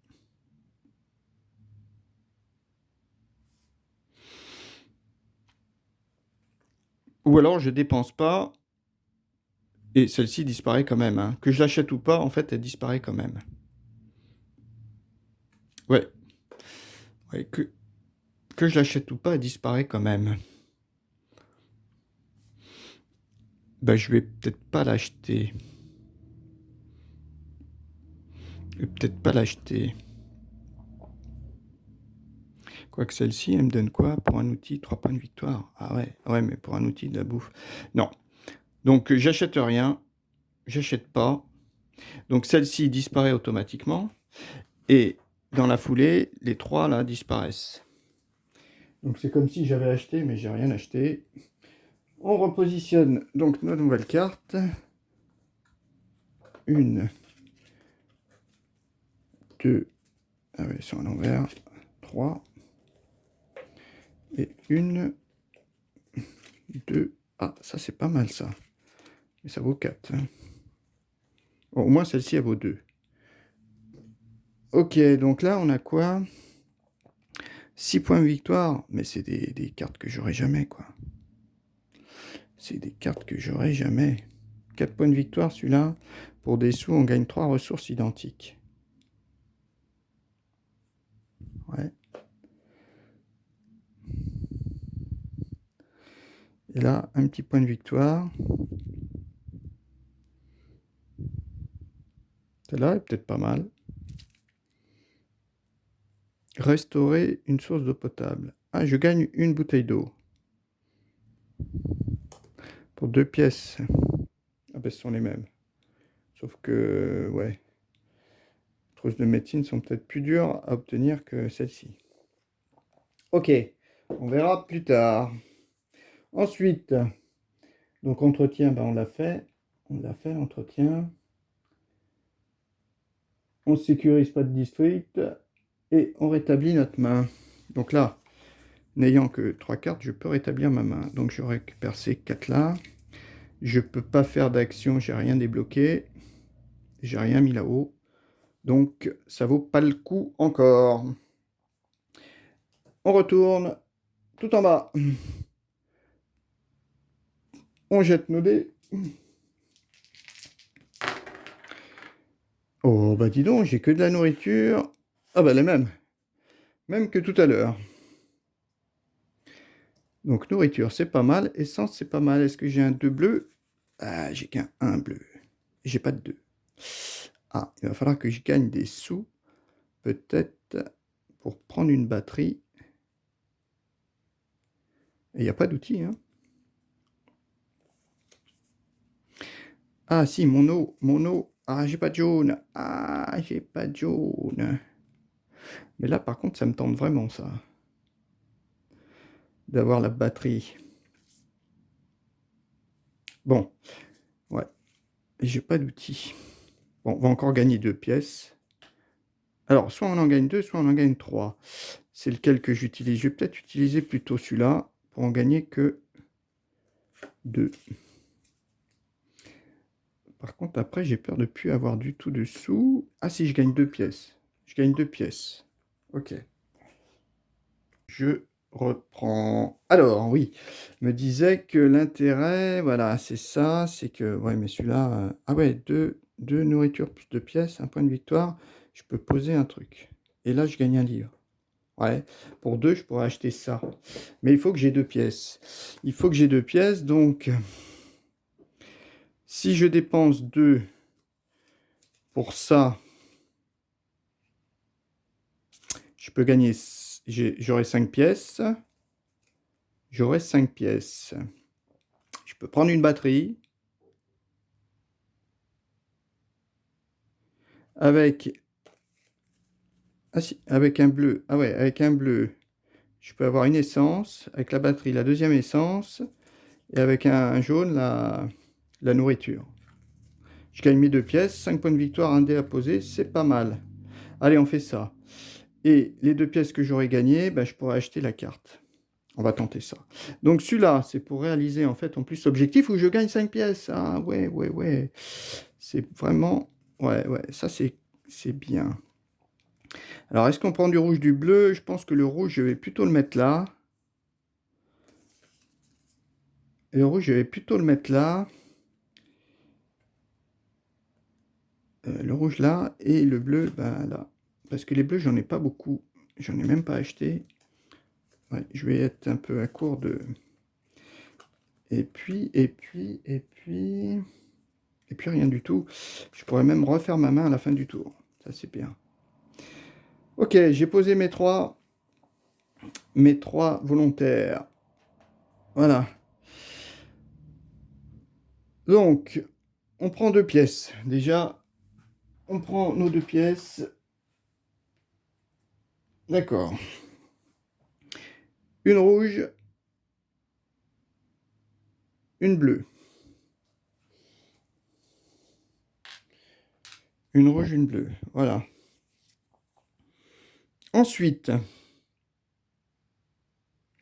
Ou alors, je dépense pas, et celle-ci disparaît quand même. Hein. Que je l'achète ou pas, en fait, elle disparaît quand même. Ouais. Ouais, que je l'achète ou pas, elle disparaît quand même. Ben, je vais peut-être pas l'acheter. Je vais peut-être pas l'acheter. Quoique celle-ci, elle me donne quoi pour un outil? 3 points de victoire. Ah ouais, mais pour un outil de la bouffe. Non. Donc, j'achète rien. J'achète pas. Donc, celle-ci disparaît automatiquement. Et dans la foulée, les 3 là disparaissent. Donc, c'est comme si j'avais acheté, mais j'ai rien acheté. On repositionne donc nos nouvelles cartes. 1, 2, ah oui, ils sont à l'envers. 3. Et 1, 2, ah, ça c'est pas mal ça. Mais ça vaut 4. Hein. Bon, au moins celle-ci, elle vaut 2. Ok, donc là, on a quoi? 6 points de victoire. Mais c'est des cartes que j'aurai jamais, quoi. C'est des cartes que j'aurai jamais. 4 points de victoire, celui-là. Pour des sous, on gagne 3 ressources identiques. Ouais. Et là, un petit point de victoire. Celle-là est peut-être pas mal. Restaurer une source d'eau potable. Ah, je gagne une bouteille d'eau. Pour 2 pièces. Ah ben, ce sont les mêmes. Sauf que, ouais. Les trousses de médecine sont peut-être plus dures à obtenir que celle-ci. Ok, on verra plus tard. Ensuite, donc entretien, ben on l'a fait. On l'a fait, entretien. On ne sécurise pas de district. Et on rétablit notre main. Donc là, n'ayant que 3 cartes, je peux rétablir ma main. Donc je récupère ces 4 là. Je peux pas faire d'action, j'ai rien débloqué. J'ai rien mis là-haut. Donc, ça vaut pas le coup encore. On retourne tout en bas. On jette nos dés. Oh, bah dis donc, j'ai que de la nourriture. Ah bah les mêmes. Même que tout à l'heure. Donc nourriture, c'est pas mal. Essence, c'est pas mal. Est-ce que j'ai un 2 bleu? Ah, j'ai qu'un 1 bleu. J'ai pas de 2. Ah, il va falloir que je gagne des sous. Peut-être pour prendre une batterie. Et il n'y a pas d'outil, hein. Ah si, mon eau, mon eau. Ah, j'ai pas de jaune. Ah, j'ai pas de jaune. Mais là, par contre, ça me tente vraiment, ça. D'avoir la batterie. Bon, ouais. J'ai pas d'outil. Bon, on va encore gagner 2 pièces. Alors, soit on en gagne 2, soit on en gagne 3. C'est lequel que j'utilise? Je vais peut-être utiliser plutôt celui-là pour en gagner que 2. Par contre, après, j'ai peur de ne plus avoir du tout de sous. Ah si, je gagne 2 pièces. Je gagne 2 pièces. Ok. Je reprends. Alors, oui, me disait que l'intérêt, voilà, c'est ça, c'est que, ouais, mais celui-là, ah ouais, 2 nourritures plus 2 pièces, un point de victoire, je peux poser un truc. Et là, je gagne un livre. Ouais, pour 2, je pourrais acheter ça. Mais il faut que j'ai 2 pièces. Il faut que j'ai 2 pièces, donc si je dépense 2 pour ça, je peux gagner, j'aurai 5 pièces. J'aurai 5 pièces. Je peux prendre une batterie avec, ah si, avec un bleu. Ah ouais, avec un bleu, je peux avoir une essence, avec la batterie, la deuxième essence, et avec un jaune, la nourriture. Je gagne mes 2 pièces, 5 points de victoire, un dé à poser, c'est pas mal. Allez, on fait ça. Et les 2 pièces que j'aurais gagnées, ben, je pourrais acheter la carte. On va tenter ça. Donc celui-là, c'est pour réaliser en fait en plus l'objectif où je gagne 5 pièces. Ah ouais, ouais, ouais. C'est vraiment... Ouais, ouais, ça c'est bien. Alors, est-ce qu'on prend du rouge, du bleu? Je pense que le rouge, je vais plutôt le mettre là. Et le rouge, je vais plutôt le mettre là. Le rouge là. Et le bleu, ben là. Parce que les bleus, j'en ai pas beaucoup. J'en ai même pas acheté. Ouais, je vais être un peu à court de... Et puis, rien du tout. Je pourrais même refaire ma main à la fin du tour. Ça, c'est bien. Ok, j'ai posé mes trois volontaires. Voilà. Donc, on prend 2 pièces. Déjà, on prend nos 2 pièces. D'accord. Une rouge, une bleue. Une rouge, une bleue. Voilà. Ensuite,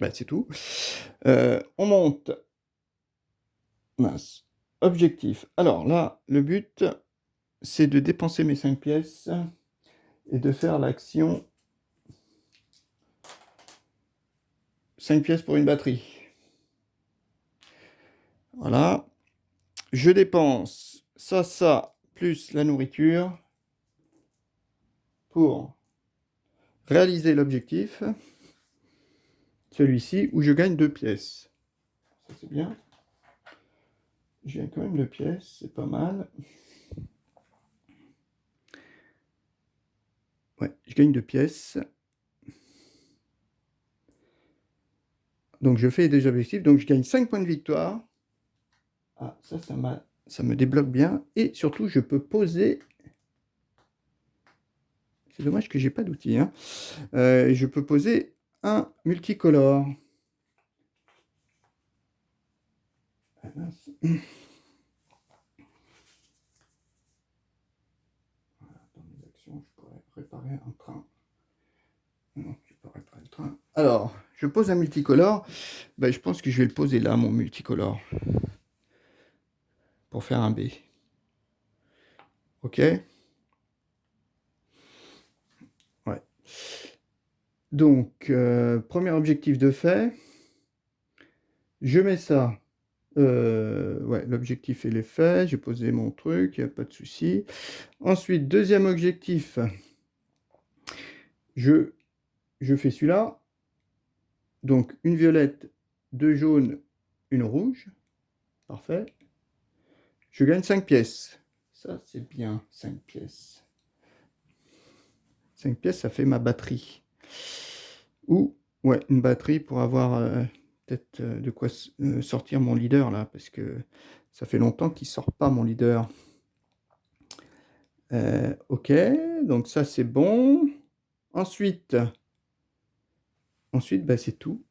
bah, c'est tout. On monte. Mince. Objectif. Alors là, le but, c'est de dépenser mes 5 pièces et de faire l'action 5 pièces pour une batterie. Voilà. Je dépense ça, plus la nourriture pour réaliser l'objectif. Celui-ci, où je gagne 2 pièces. Ça, c'est bien. Je gagne quand même 2 pièces, c'est pas mal. Ouais, je gagne 2 pièces. Donc je fais des objectifs, donc je gagne 5 points de victoire. Ah, ça me débloque bien. Et surtout, je peux poser... C'est dommage que j'ai pas d'outil. Hein. Je peux poser un multicolore. Ah, mince. Voilà, dans mes actions, je pourrais réparer un train. Non, je peux réparer le train. Alors, je pose un multicolore. Ben, je pense que je vais le poser là, mon multicolore. Pour faire un B. Ok. Donc, premier objectif de fait. Je mets ça. Ouais, l'objectif il est fait. J'ai posé mon truc, il n'y a pas de souci. Ensuite, deuxième objectif. Je fais celui-là. Donc, une violette, deux jaunes, une rouge. Parfait. Je gagne 5 pièces. Ça, c'est bien, 5 pièces. 5 pièces, ça fait ma batterie. Ou, ouais, une batterie pour avoir peut-être de quoi sortir mon leader, là, parce que ça fait longtemps qu'il ne sort pas, mon leader. Ok, donc ça, c'est bon. Ensuite, bah, c'est tout.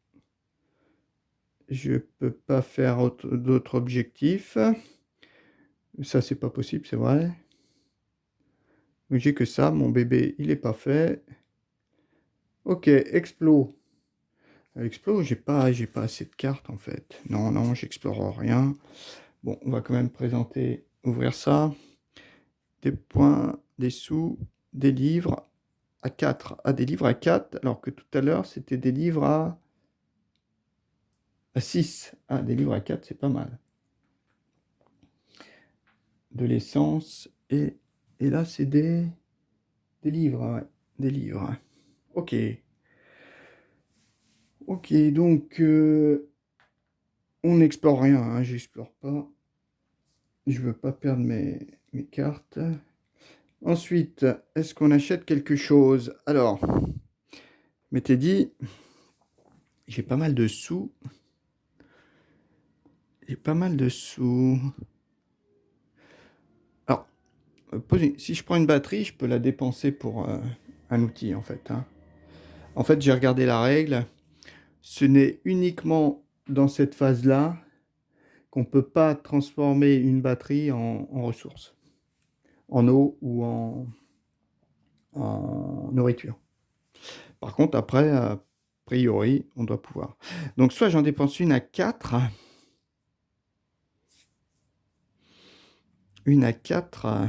Je peux pas faire d'autres objectifs. Ça, c'est pas possible, c'est vrai. J'ai que ça, mon bébé, il est pas fait. Ok, Explo. Explo, j'ai pas assez de cartes en fait. Non, non, j'explore rien. Bon, on va quand même présenter, ouvrir ça. Des points, des sous, des livres à 4. Ah, des livres à 4, alors que tout à l'heure, c'était des livres à 6. Ah, des livres à 4, c'est pas mal. De l'essence. Et là, c'est des livres, ouais. Des livres. Ok. Ok, donc on n'explore rien, hein, j'explore pas. Je veux pas perdre mes cartes. Ensuite, est-ce qu'on achète quelque chose? Alors, m'était dit, j'ai pas mal de sous. J'ai pas mal de sous. Alors, si je prends une batterie, je peux la dépenser pour un outil, en fait. Hein. En fait, j'ai regardé la règle. Ce n'est uniquement dans cette phase-là qu'on ne peut pas transformer une batterie en ressource, en eau ou en nourriture. Par contre, après, a priori, on doit pouvoir. Donc, soit j'en dépense une à 4. Une à 4.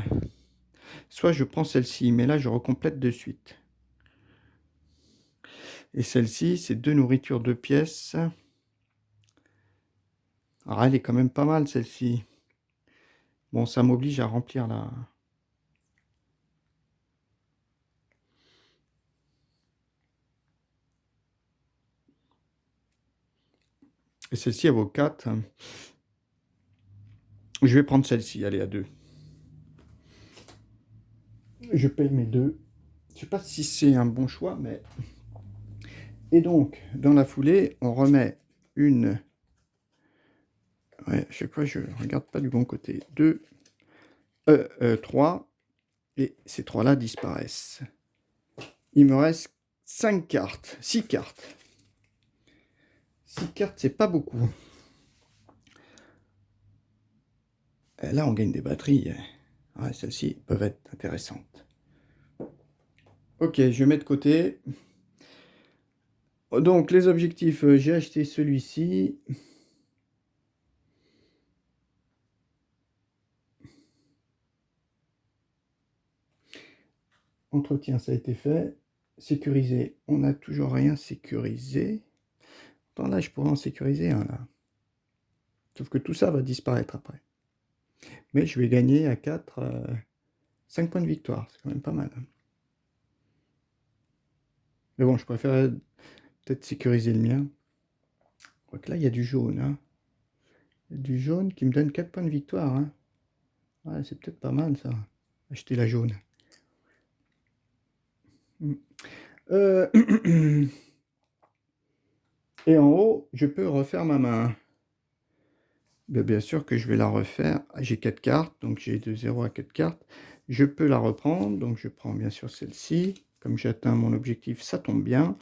Soit je prends celle-ci, mais là, je recomplète de suite. Et celle-ci, c'est 2 nourritures, 2 pièces. Alors, elle est quand même pas mal, celle-ci. Bon, ça m'oblige à remplir la... Et celle-ci, elle vaut 4. Je vais prendre celle-ci, allez, à 2. Je paye mes 2. Je sais pas si c'est un bon choix, mais... Et donc, dans la foulée, on remet une... Ouais, à chaque fois, je regarde pas du bon côté. 2, 3. Et ces 3-là disparaissent. Il me reste 5 cartes. 6 cartes. 6 cartes, c'est pas beaucoup. Là, on gagne des batteries. Ouais, celles-ci peuvent être intéressantes. Ok, je mets de côté. Donc, les objectifs, j'ai acheté celui-ci. Entretien, ça a été fait. Sécurisé, on n'a toujours rien sécurisé. Attends, là, je pourrais en sécuriser un, là. Sauf que tout ça va disparaître après. Mais je vais gagner à 4, 5 points de victoire. C'est quand même pas mal. Mais bon, je préférerais peut-être sécuriser le mien. Donc là, il y a du jaune. Hein. Il y a du jaune qui me donne 4 points de victoire. Hein. Ouais, c'est peut-être pas mal, ça. Acheter la jaune. Euh, Et en haut, je peux refaire ma main. Bien sûr que je vais la refaire. J'ai 4 cartes, donc j'ai de 0 à 4 cartes. Je peux la reprendre, donc je prends bien sûr celle-ci. Comme j'atteins mon objectif, ça tombe bien.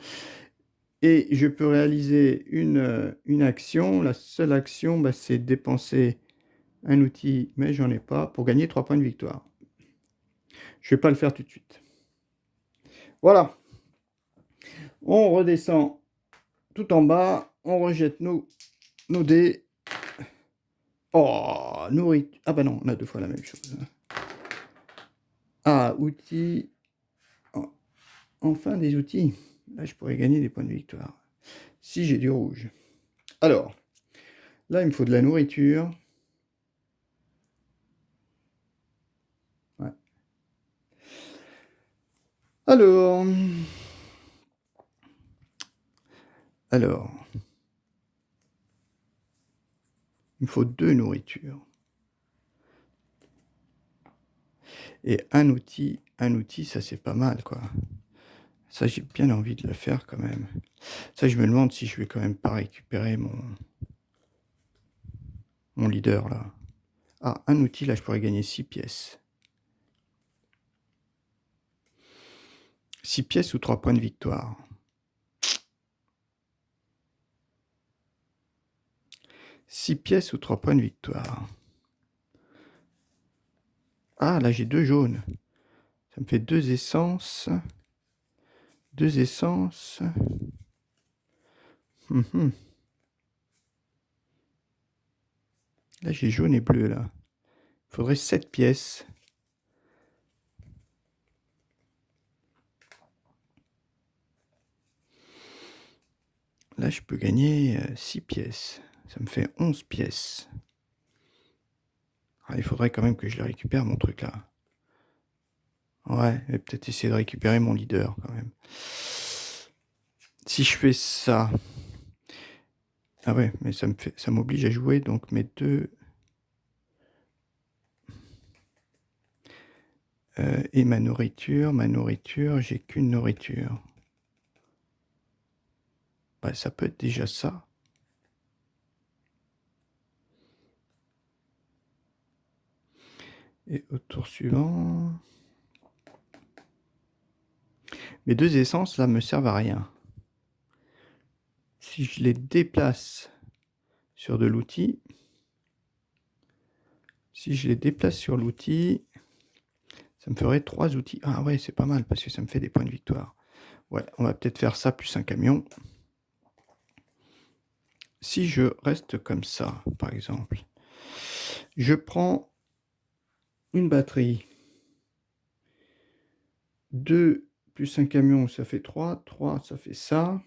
Et je peux réaliser une action. La seule action, bah, c'est dépenser un outil, mais j'en ai pas, pour gagner 3 points de victoire. Je ne vais pas le faire tout de suite. Voilà. On redescend tout en bas. On rejette nos dés. Oh, nourriture. Ah bah non, on a 2 fois la même chose. Ah, outils. enfin des outils. Là, je pourrais gagner des points de victoire. Si j'ai du rouge. Alors, là, il me faut de la nourriture. Ouais. Alors, il me faut 2 nourritures. Et un outil, ça c'est pas mal, quoi. Ça, j'ai bien envie de le faire quand même. Ça, je me demande si je vais quand même pas récupérer mon leader, là. Ah, un outil, là, je pourrais gagner 6 pièces. 6 pièces ou 3 points de victoire. 6 pièces ou 3 points de victoire. Ah, là, j'ai 2 jaunes. Ça me fait 2 essences. 2 essences. Là, j'ai jaune et bleu, là. Il faudrait 7 pièces. Là, je peux gagner 6 pièces. Ça me fait 11 pièces. Ah, il faudrait quand même que je le récupère, mon truc, là. Ouais, et peut-être essayer de récupérer mon leader, quand même. Si je fais ça... Ah ouais, mais ça m'oblige à jouer, donc mes 2... et ma nourriture, j'ai qu'une nourriture. Bah, ça peut être déjà ça. Et au tour suivant... Mes 2 essences, là, me servent à rien. Si je les déplace sur de l'outil... Si je les déplace sur l'outil... Ça me ferait 3 outils. Ah ouais, c'est pas mal, parce que ça me fait des points de victoire. Ouais, on va peut-être faire ça, plus un camion. Si je reste comme ça, par exemple, je prends une batterie. 2 plus un camion, ça fait 3. 3, ça fait ça.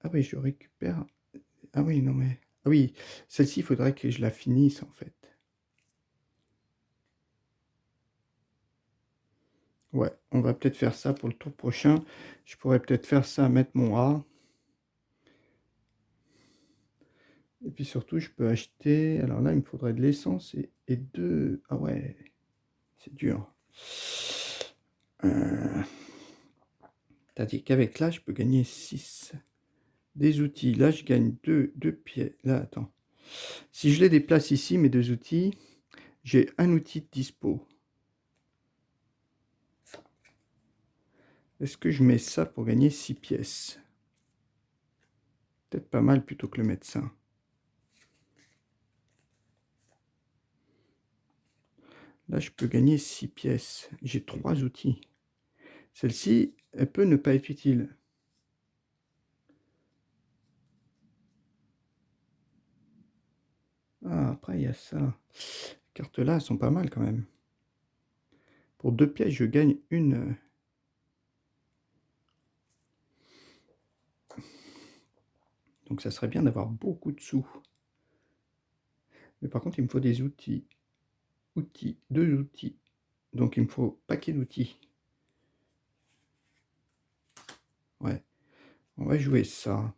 Ah oui, je récupère... Ah oui, non mais... Ah oui, celle-ci, il faudrait que je la finisse, en fait. Ouais, on va peut-être faire ça pour le tour prochain. Je pourrais peut-être faire ça, mettre mon A. Et puis surtout, je peux acheter... Alors là, il me faudrait de l'essence et 2... Ah ouais, c'est dur. C'est-à-dire qu'avec là, je peux gagner 6. Des outils. Là, je gagne 2 pieds. Là, attends. Si je les déplace ici, mes 2 outils, j'ai un outil de dispo. Est-ce que je mets ça pour gagner 6 pièces? Peut-être pas mal plutôt que le médecin. Là, je peux gagner 6 pièces. J'ai 3 outils. Celle-ci, elle peut ne pas être utile. Ah, après, il y a ça. Ces cartes-là, elles sont pas mal quand même. Pour 2 pièces, je gagne une... Donc, ça serait bien d'avoir beaucoup de sous. Mais par contre, il me faut des outils. Outils, 2 outils. Donc, il me faut paquet d'outils. Ouais. On va jouer ça.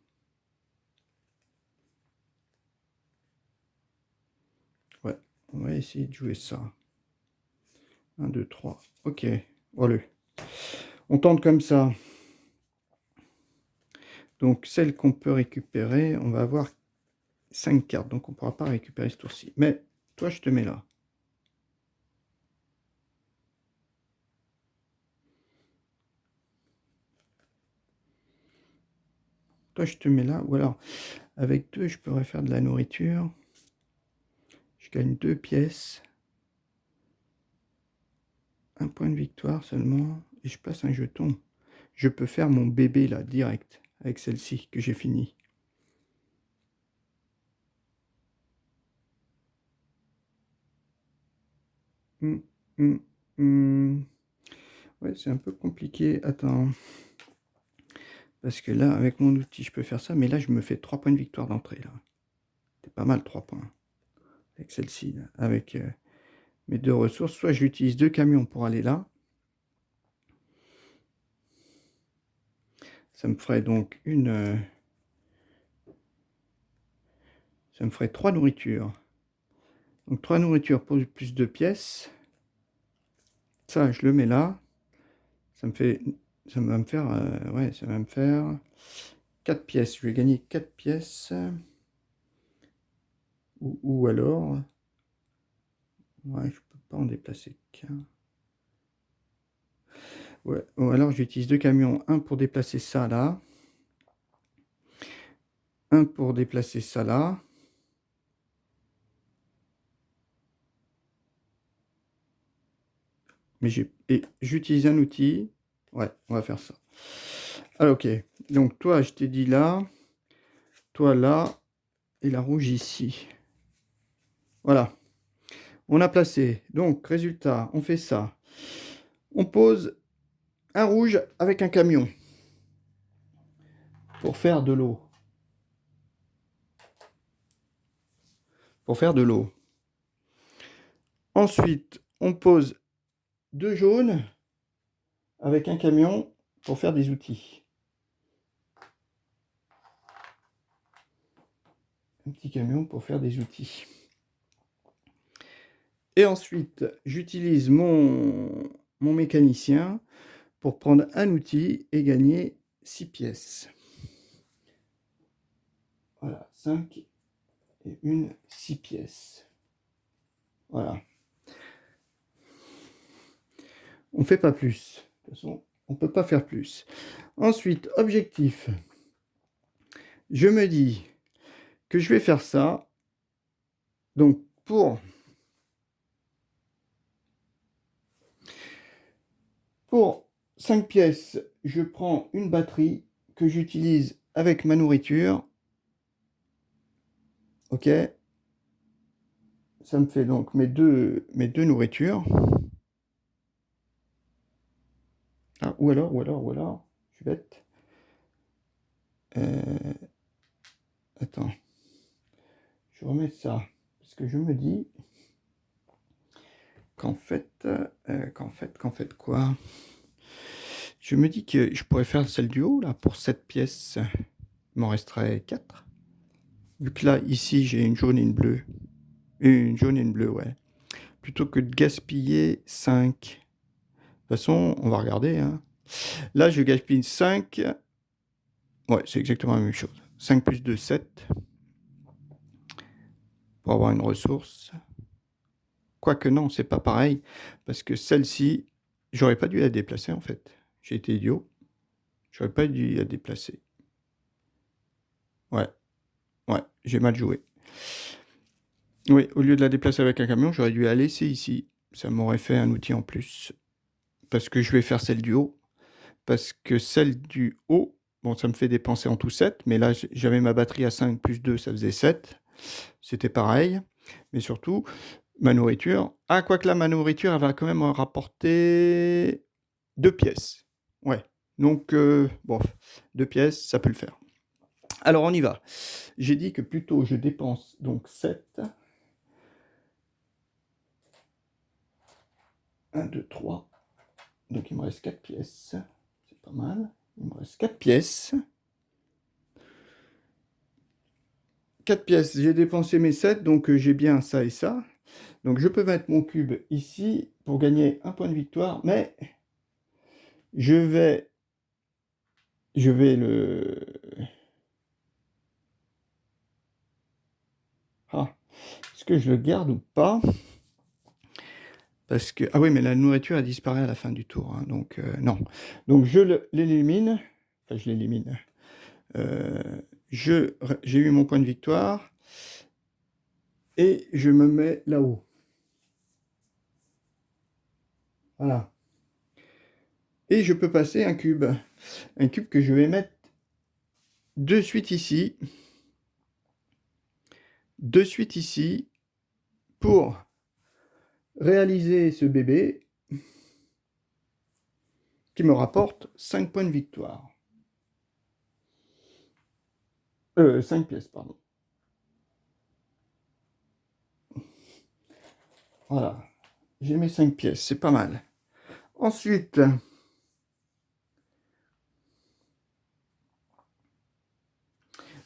Ouais. On va essayer de jouer ça. 1, 2, 3. Ok. Voilà. On tente comme ça. Donc, celle qu'on peut récupérer, on va avoir 5 cartes. Donc, on ne pourra pas récupérer ce tour-ci. Mais, toi, je te mets là. Toi, je te mets là. Ou alors, avec 2, je pourrais faire de la nourriture. Je gagne 2 pièces. Un point de victoire seulement. Et je passe un jeton. Je peux faire mon bébé là, direct. Avec celle-ci, que j'ai fini. hum, hum, hum. Ouais, c'est un peu compliqué. Attends. Parce que là, avec mon outil, je peux faire ça. Mais là, je me fais 3 points de victoire d'entrée. Là. C'est pas mal, 3 points. Avec celle-ci. Là. Avec mes 2 ressources. Soit j'utilise 2 camions pour aller là. Ça me ferait donc ça me ferait 3 nourritures. Donc 3 nourritures pour plus de pièces. Ça, je le mets là. Ça va me faire, ouais, ça va me faire 4 pièces. Je vais gagner 4 pièces. Ou alors, ouais, je peux pas en déplacer qu'un. Ouais, ou alors j'utilise 2 camions. Un pour déplacer ça là. Un pour déplacer ça là. Mais j'utilise un outil. Ouais, on va faire ça. Alors, ok. Donc toi, je t'ai dit là. Toi là. Et la rouge ici. Voilà. On a placé. Donc, résultat, on fait ça. On pose un rouge avec un camion pour faire de l'eau. Pour faire de l'eau. Ensuite, on pose 2 jaunes avec un camion pour faire des outils. Un petit camion pour faire des outils. Et ensuite, j'utilise mon mécanicien pour prendre un outil et gagner 6 pièces. Voilà, 5 et une 6 pièces. Voilà. On ne fait pas plus. De toute façon, on ne peut pas faire plus. Ensuite, objectif. Je me dis que je vais faire ça. Donc, pour 5 pièces, je prends une batterie que j'utilise avec ma nourriture. Ok. Ça me fait donc mes deux nourritures. Ah, ou alors, je suis bête. Attends. Je remets ça. Parce que je me dis qu'en fait, quoi? Je me dis que je pourrais faire celle du haut, là, pour 7 pièces. Il m'en resterait 4. Vu que là, ici, j'ai une jaune et une bleue. Une jaune et une bleue, ouais. Plutôt que de gaspiller 5. De toute façon, on va regarder. Hein. Là, je gaspille 5. Ouais, c'est exactement la même chose. 5 plus 2, 7. Pour avoir une ressource. Quoique non, c'est pas pareil. Parce que celle-ci, j'aurais pas dû la déplacer, en fait. J'ai été idiot. J'aurais pas dû la déplacer. Ouais, j'ai mal joué. Oui, au lieu de la déplacer avec un camion, j'aurais dû la laisser ici. Ça m'aurait fait un outil en plus. Parce que je vais faire celle du haut. Parce que celle du haut, bon, ça me fait dépenser en tout 7. Mais là, j'avais ma batterie à 5 plus 2, ça faisait 7. C'était pareil. Mais surtout, ma nourriture. Ah, quoique là, ma nourriture, elle va quand même rapporter 2 pièces. Ouais. Donc, bon, 2 pièces, ça peut le faire. Alors, on y va. J'ai dit que plutôt je dépense donc 7. 1, 2, 3. Donc, il me reste 4 pièces. C'est pas mal. Il me reste 4 pièces. 4 pièces. J'ai dépensé mes 7, donc j'ai bien ça et ça. Donc, je peux mettre mon cube ici pour gagner un point de victoire, mais je vais le... Ah, est-ce que je le garde ou pas? Parce que... Ah oui, mais la nourriture, elle disparaît à la fin du tour. Hein, donc, non. Donc, je l'élimine. Enfin, je l'élimine. J'ai eu mon point de victoire. Et je me mets là-haut. Voilà. Et je peux passer un cube. Un cube que je vais mettre de suite ici. De suite ici. Pour réaliser ce bébé qui me rapporte 5 points de victoire. 5 pièces, pardon. Voilà. J'ai mes 5 pièces, c'est pas mal. Ensuite,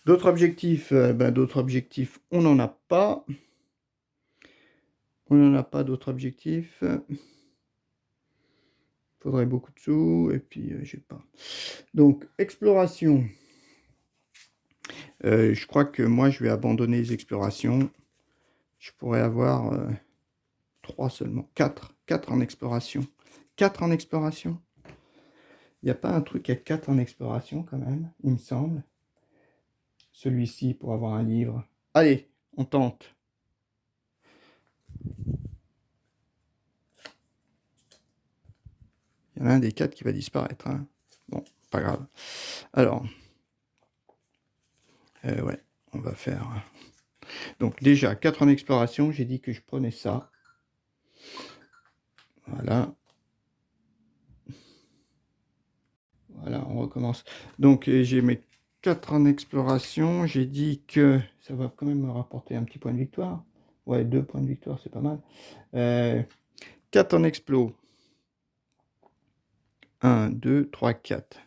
d'autres objectifs, on n'en a pas. On n'en a pas d'autres objectifs. Faudrait beaucoup de sous, et puis j'ai pas. Donc, exploration. Je crois que moi, je vais abandonner les explorations. Je pourrais avoir 3 seulement. 4. 4 en exploration. 4 en exploration. Il n'y a pas un truc à 4 en exploration, quand même, il me semble. Celui-ci, pour avoir un livre. Allez, on tente. Il y en a un des 4 qui va disparaître. Hein. Bon, pas grave. Alors, ouais, on va faire... Donc déjà, 4 en exploration, j'ai dit que je prenais ça. Voilà. Voilà, on recommence. Donc j'ai mes 4 en exploration. J'ai dit que ça va quand même me rapporter un petit point de victoire. Ouais, 2 points de victoire, c'est pas mal. 4 en explo. 1, 2, 3, 4.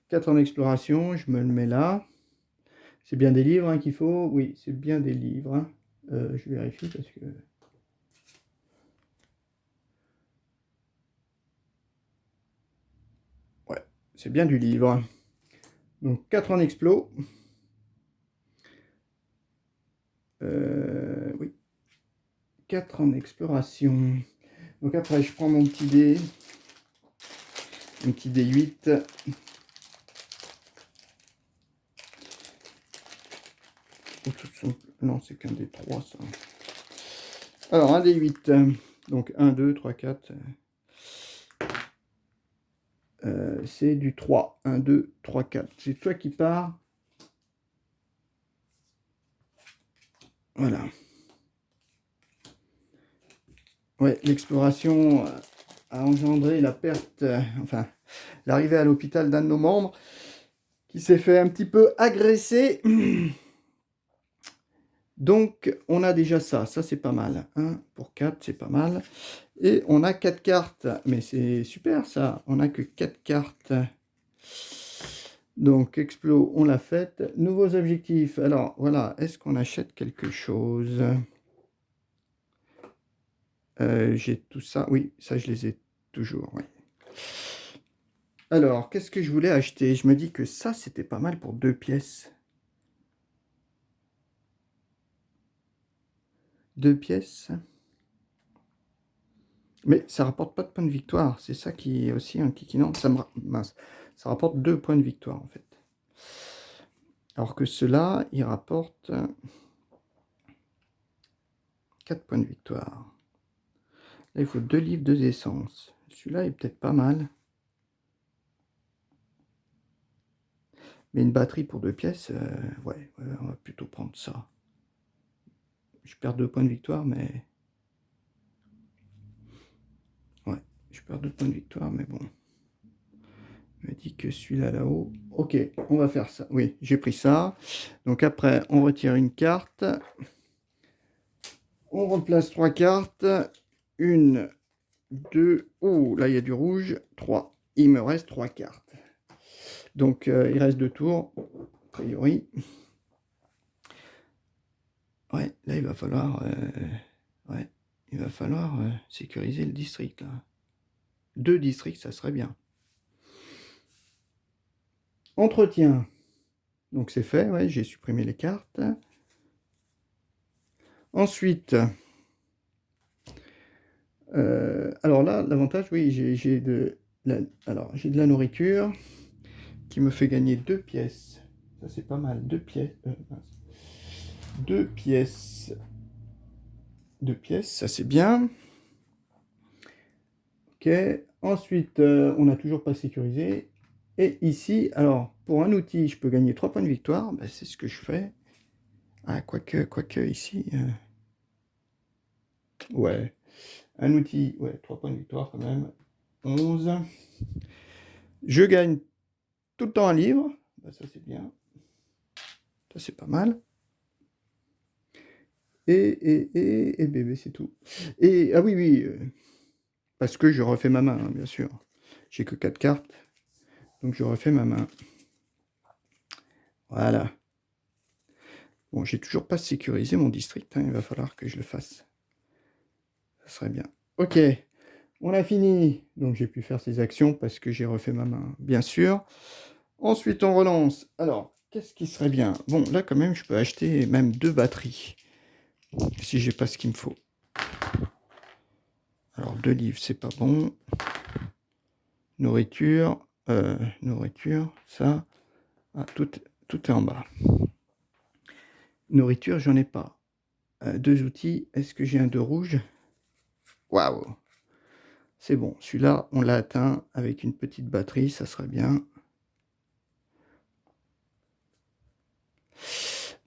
4 en exploration, je me le mets là. C'est bien des livres hein, qu'il faut. Oui, c'est bien des livres. Hein. Je vérifie parce que... Ouais, c'est bien du livre. Donc 4 en explo. Oui. 4 en exploration. Donc après, je prends mon petit dé. Un petit dé 8. Non, c'est qu'un dé 3, ça. Alors, un dé 8. Donc 1, 2, 3, 4. C'est du 3. 1, 2, 3, 4. C'est toi qui pars. Voilà. Ouais, l'exploration a engendré la perte, enfin, l'arrivée à l'hôpital d'un de nos membres qui s'est fait un petit peu agresser. Donc, on a déjà ça. Ça, c'est pas mal. 1 pour 4, c'est pas mal. Et on a 4 cartes. Mais c'est super, ça. On n'a que 4 cartes. Donc, Explo, on l'a faite. Nouveaux objectifs. Alors, voilà. Est-ce qu'on achète quelque chose? J'ai tout ça. Oui, ça, je les ai toujours. Oui. Alors, qu'est-ce que je voulais acheter? Je me dis que ça, c'était pas mal pour 2 pièces. 2 pièces. Mais ça rapporte pas de points de victoire. C'est ça qui est aussi un kikinant. Mince. Ça rapporte 2 points de victoire, en fait. Alors que cela, il rapporte 4 points de victoire. Là, il faut 2 livres, 2 essences. Celui-là est peut-être pas mal. Mais une batterie pour 2 pièces, ouais, on va plutôt prendre ça. Je perds 2 points de victoire, mais... Ouais, je perds 2 points de victoire, mais bon. Il me dit que celui-là, là-haut... Ok, on va faire ça. Oui, j'ai pris ça. Donc après, on retire une carte. On replace 3 cartes. 1, 2... Oh, là, il y a du rouge. 3. Il me reste 3 cartes. Donc, il reste 2 tours, a priori. Ouais, là, il va falloir... ouais, il va falloir sécuriser le district, là. 2 districts, ça serait bien. Entretien. Donc, c'est fait, ouais, j'ai supprimé les cartes. Ensuite... alors là, l'avantage, oui, j'ai de la nourriture qui me fait gagner 2 pièces. Ça, c'est pas mal. 2 pièces. 2 pièces. 2 pièces, ça c'est bien. Ok. Ensuite, on n'a toujours pas sécurisé. Et ici, alors, pour un outil, je peux gagner 3 points de victoire. Ben, c'est ce que je fais. Ah, quoique ici... Ouais. Un outil, ouais, 3 points de victoire quand même. 11. Je gagne tout le temps un livre. Bah, ça, c'est bien. Ça, c'est pas mal. Et bébé, c'est tout. Et, ah oui, oui, parce que je refais ma main, hein, bien sûr. J'ai que 4 cartes, donc je refais ma main. Voilà. Bon, j'ai toujours pas sécurisé mon district, hein, il va falloir que je le fasse. Ça serait bien. Ok, on a fini. Donc j'ai pu faire ces actions parce que j'ai refait ma main, bien sûr. Ensuite, on relance. Alors, qu'est-ce qui serait bien? Bon, là, quand même, je peux acheter même 2 batteries, si j'ai pas ce qu'il me faut. Alors, 2 livres, c'est pas bon. Nourriture, nourriture, ça. Ah, tout est en bas. Nourriture, j'en ai pas. 2 outils, est-ce que j'ai un 2 rouge? Waouh! C'est bon, celui-là, on l'a atteint avec une petite batterie, ça serait bien.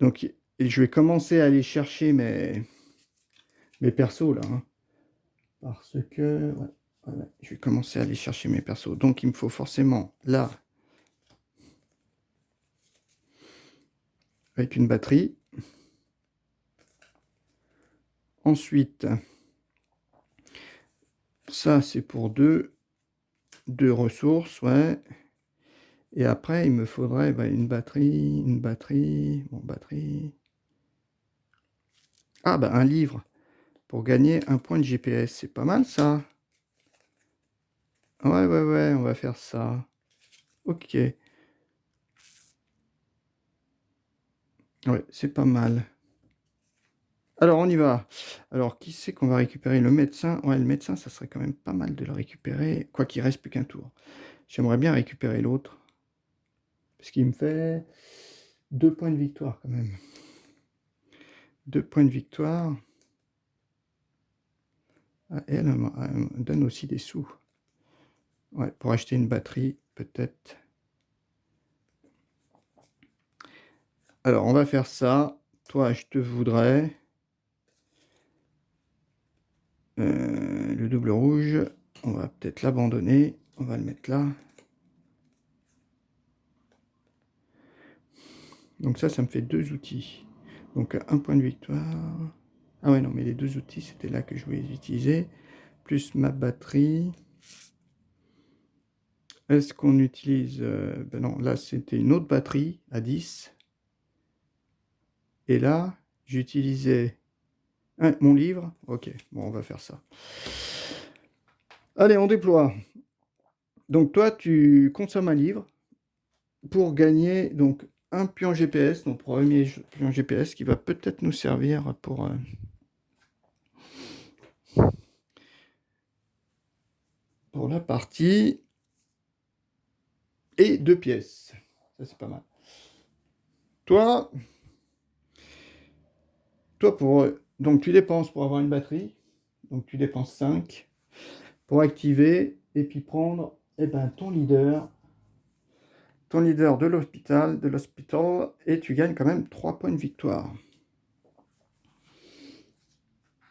Donc, je vais commencer à aller chercher mes persos, là. Hein, parce que... ouais, je vais commencer à aller chercher mes persos. Donc, il me faut forcément, là, avec une batterie. Ensuite, ça, c'est pour deux ressources, ouais. Et après, il me faudrait une batterie, bon, batterie. Ah, bah, un livre pour gagner un point de GPS. C'est pas mal, ça. Ouais, on va faire ça. Ok. Ouais, c'est pas mal. Alors, on y va. Alors, qui c'est qu'on va récupérer? Le médecin. Ouais, le médecin, ça serait quand même pas mal de le récupérer. Quoi qu'il reste plus qu'un tour. J'aimerais bien récupérer l'autre. Parce qu'il me fait 2 points de victoire, quand même. 2 points de victoire. Ah, elle me donne aussi des sous. Ouais, pour acheter une batterie, peut-être. Alors, on va faire ça. Toi, je te voudrais. Le double rouge, on va peut-être l'abandonner. On va le mettre là. Donc ça me fait 2 outils. Donc un point de victoire. Ah ouais, non, mais les 2 outils, c'était là que je voulais les utiliser. Plus ma batterie. Est-ce qu'on utilise... ben non, là, c'était une autre batterie à 10. Et là, j'utilisais mon livre. Ok, bon, on va faire ça. Allez, on déploie. Donc toi, tu consommes un livre pour gagner donc un pion GPS, donc premier pion GPS qui va peut-être nous servir pour la partie, et 2 pièces. Ça, c'est pas mal. Toi, donc tu dépenses pour avoir une batterie, donc tu dépenses 5 pour activer et puis prendre ton leader de l'hôpital, et tu gagnes quand même 3 points de victoire.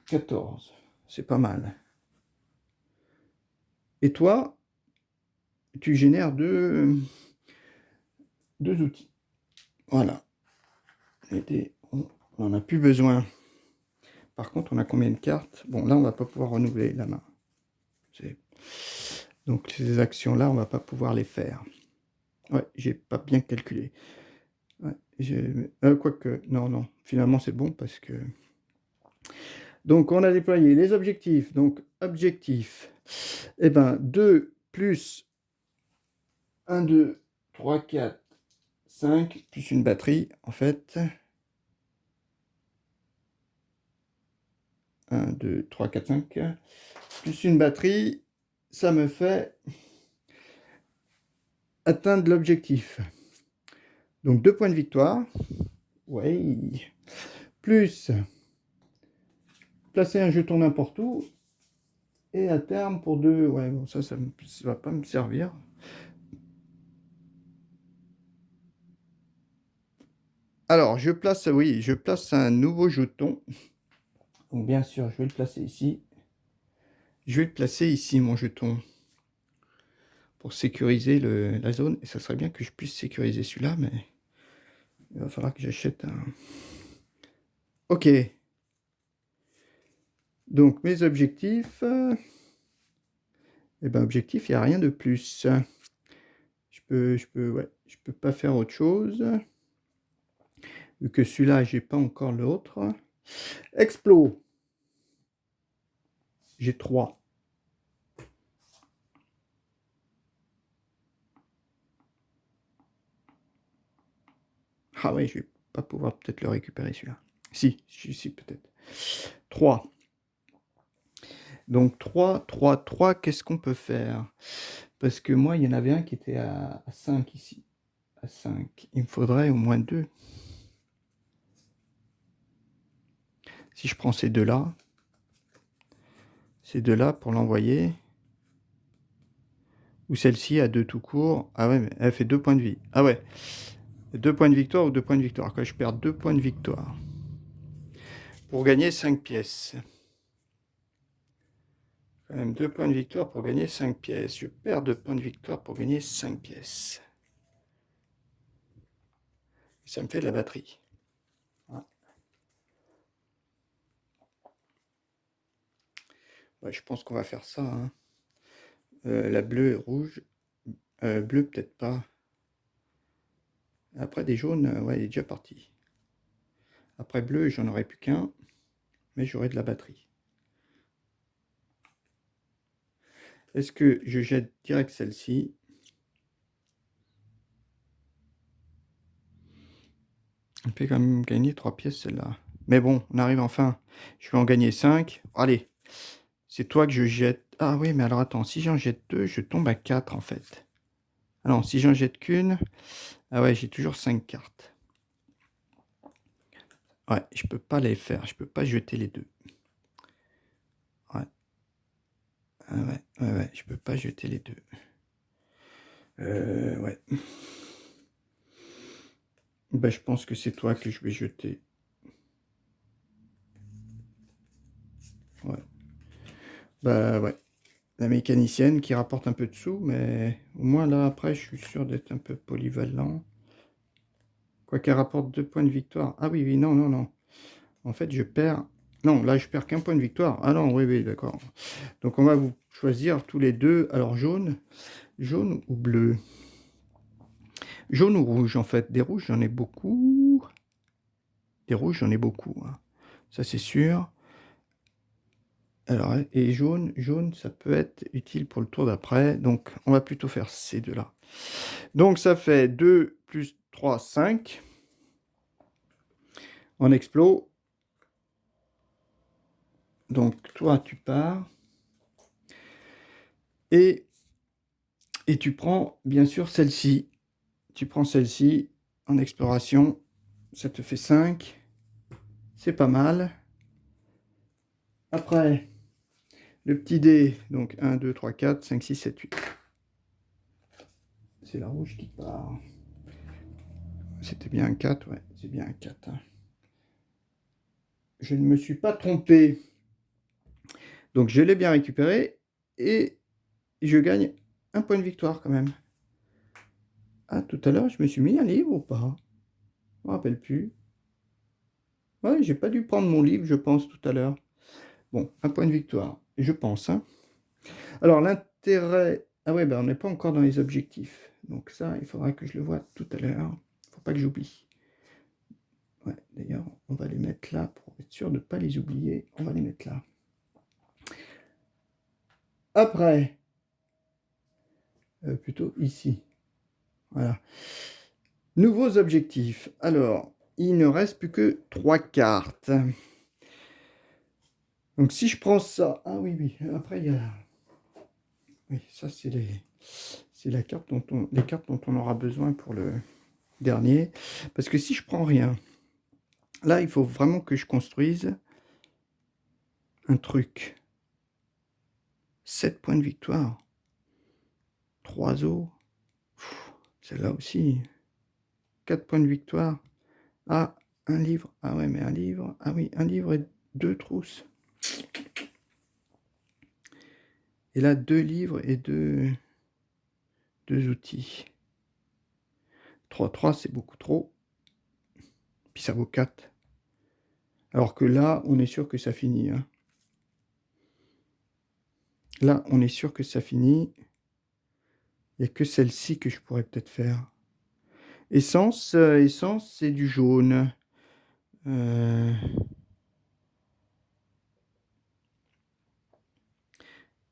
14, c'est pas mal. Et toi, tu génères 2 outils. Voilà. On n'en a plus besoin. Par contre, on a combien de cartes? Bon, là, on va pas pouvoir renouveler la main. Donc, ces actions-là, on va pas pouvoir les faire. Ouais, j'ai pas bien calculé. Ouais, quoique, non, finalement, c'est bon parce que... Donc, on a déployé les objectifs. Donc, objectif, 2 plus 1, 2, 3, 4, 5, plus une batterie, en fait. 1, 2, 3, 4, 5, plus une batterie, ça me fait atteindre l'objectif. Donc 2 points de victoire. Oui. Plus placer un jeton n'importe où. Et à terme pour 2. Ouais, bon, ça va pas me servir. Alors, je place un nouveau jeton. Donc bien sûr, je vais le placer ici. Je vais le placer ici, mon jeton, pour sécuriser la zone. Et ça serait bien que je puisse sécuriser celui-là, mais il va falloir que j'achète un... Ok. Donc, mes objectifs... Eh ben, objectif, il n'y a rien de plus. Je peux pas faire autre chose. Vu que celui-là, j'ai pas encore l'autre. Explo. J'ai 3. Ah ouais, je vais pas pouvoir peut-être le récupérer celui-là. Si, peut-être. 3. Donc 3, qu'est-ce qu'on peut faire? Parce que moi, il y en avait un qui était à 5 ici. À 5. Il me faudrait au moins 2. Si je prends ces deux-là pour l'envoyer. Ou celle-ci à 2 tout court. Ah ouais, mais elle fait 2 points de vie. Ah ouais. 2 points de victoire ou 2 points de victoire. Quand je perds 2 points de victoire. Pour gagner 5 pièces. Quand même 2 points de victoire pour gagner 5 pièces. Je perds 2 points de victoire pour gagner 5 pièces. Ça me fait de la batterie. Ouais, je pense qu'on va faire ça. Hein. La bleue et rouge. Bleu, peut-être pas. Après des jaunes, ouais, il est déjà parti. Après bleu, j'en aurai plus qu'un. Mais j'aurai de la batterie. Est-ce que je jette direct celle-ci? On peut quand même gagner 3 pièces celle-là. Mais bon, on arrive enfin. Je vais en gagner 5. Allez, c'est toi que je jette. Ah oui, mais alors attends, si j'en jette 2, je tombe à 4 en fait. Ah non, si j'en jette qu'une... Ah ouais, j'ai toujours 5 cartes. Ouais, je peux pas les faire. Je peux pas jeter les deux. Ouais. Ah ouais, je peux pas jeter les deux. Ouais. Bah, je pense que c'est toi que je vais jeter. Ouais. Bah ouais. La mécanicienne qui rapporte un peu de sous, mais au moins là, après, je suis sûr d'être un peu polyvalent. Quoi qu'elle rapporte 2 points de victoire. Ah oui, non. En fait, je perds... Non, là, je perds qu'un point de victoire. Ah non, oui, d'accord. Donc, on va vous choisir tous les deux. Alors, jaune ou bleu? Jaune ou rouge, en fait. Des rouges, j'en ai beaucoup. Des rouges, j'en ai beaucoup. Hein. Ça, c'est sûr. Alors, et jaune, ça peut être utile pour le tour d'après. Donc, on va plutôt faire ces deux-là. Donc, ça fait 2 plus 3, 5. En explo. Donc, toi, tu pars. Et tu prends, bien sûr, celle-ci. Tu prends celle-ci en exploration. Ça te fait 5. C'est pas mal. Après, le petit dé. Donc, 1, 2, 3, 4, 5, 6, 7, 8. C'est la rouge qui part. C'était bien un 4, ouais. C'est bien un 4. Hein. Je ne me suis pas trompé. Donc, je l'ai bien récupéré. Et je gagne un point de victoire quand même. Ah, tout à l'heure, je me suis mis un livre ou pas? Je me rappelle plus. Ouais, j'ai pas dû prendre mon livre, je pense, tout à l'heure. Bon, un point de victoire, je pense. Hein. Alors, l'intérêt... Ah ouais, ben, on n'est pas encore dans les objectifs. Donc ça, il faudra que je le voie tout à l'heure. Il ne faut pas que j'oublie. Ouais, d'ailleurs, on va les mettre là pour être sûr de ne pas les oublier. On va les mettre là. Après, plutôt ici. Voilà. Nouveaux objectifs. Alors, il ne reste plus que 3 cartes. Donc si je prends ça... Ah oui. Après, il y a... Oui, ça, c'est la carte les cartes dont on aura besoin pour le dernier. Parce que si je prends rien, là, il faut vraiment que je construise un truc. 7 points de victoire. 3 os. Celle-là aussi. 4 points de victoire. Ah, un livre. Ah ouais, mais un livre. Ah oui, un livre et 2 trousses. Et là, 2 livres et 2 outils. 3, c'est beaucoup trop. Puis ça vaut 4. Alors que là, on est sûr que ça finit. Hein. Là, on est sûr que ça finit. Il n'y a que celle-ci que je pourrais peut-être faire. Essence, essence, c'est du jaune.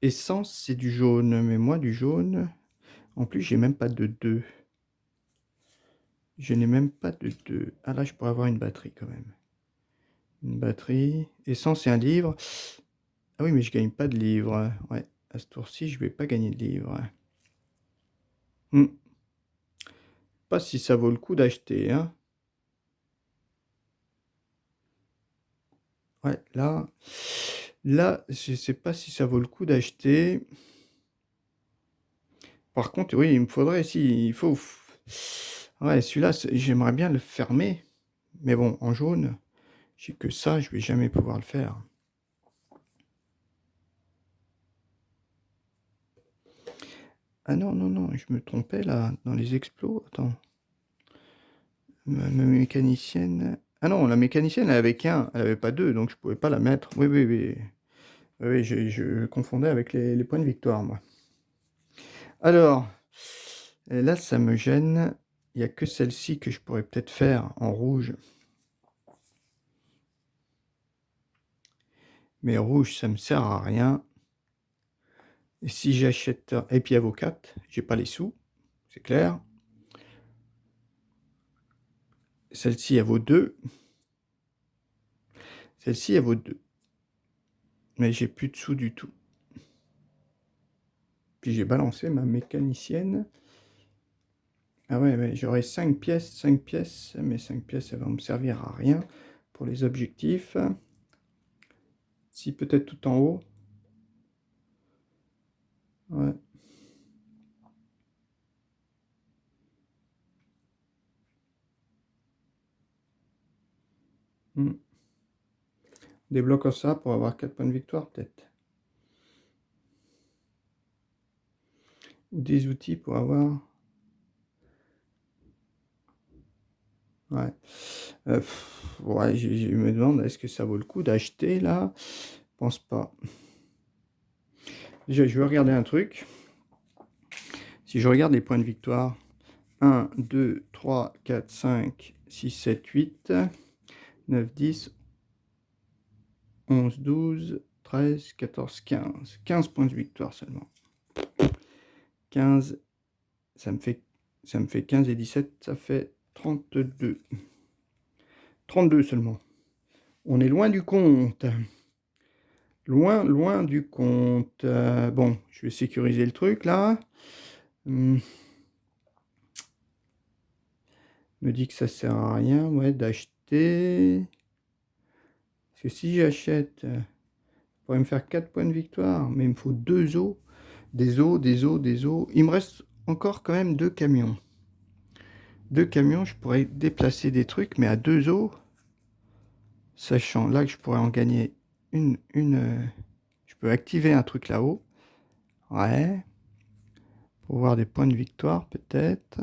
Essence, c'est du jaune. Mais moi, du jaune... En plus, j'ai même pas de 2. Je n'ai même pas de 2. Ah là, je pourrais avoir une batterie quand même. Une batterie. Essence et un livre. Ah oui, mais je gagne pas de livre. Ouais, à ce tour-ci, je vais pas gagner de livre. Pas si ça vaut le coup d'acheter. Hein. Ouais, là, je sais pas si ça vaut le coup d'acheter. Par contre, oui, il me faudrait, si, il faut... Ouais, celui-là, j'aimerais bien le fermer. Mais bon, en jaune, j'ai que ça, je vais jamais pouvoir le faire. Ah non, non, non, je me trompais là, dans les explos. Attends. Ma mécanicienne... Ah non, la mécanicienne, elle avait qu'un, elle avait pas 2, donc je pouvais pas la mettre. Oui, oui, oui. Oui, je confondais avec les points de victoire, moi. Alors, là, ça me gêne. Il n'y a que celle-ci que je pourrais peut-être faire en rouge. Mais rouge, ça me sert à rien. Et si j'achète... Et puis, elle vaut 4. J'ai pas les sous. C'est clair. Celle-ci, elle vaut 2. Celle-ci, elle vaut 2. Mais j'ai plus de sous du tout. Puis j'ai balancé ma mécanicienne. Ah ouais, j'aurai 5 pièces, mais 5 pièces, ça va me servir à rien pour les objectifs. Si peut-être tout en haut. Ouais. Débloque ça pour avoir 4 points de victoire, peut-être. Ou des outils pour avoir... Ouais. Ouais, je me demande, est-ce que ça vaut le coup d'acheter, là? Je pense pas. Déjà, je vais regarder un truc. Si je regarde les points de victoire, 1, 2, 3, 4, 5, 6, 7, 8, 9, 10, 11, 12, 13, 14, 15. 15 points de victoire seulement. 15, ça me fait 15 et 17, ça fait 32. 32 seulement. On est loin du compte. Loin, loin du compte. Bon, je vais sécuriser le truc, là. Me dit que ça sert à rien, ouais, d'acheter. Parce que si j'achète, ça pourrait me faire 4 points de victoire. Mais il me faut 2 os. Des os, des os, des os. Il me reste encore quand même 2 camions. 2 camions, je pourrais déplacer des trucs, mais à 2 os, sachant là que je pourrais en gagner une je peux activer un truc là-haut. Ouais. Pour voir des points de victoire, peut-être.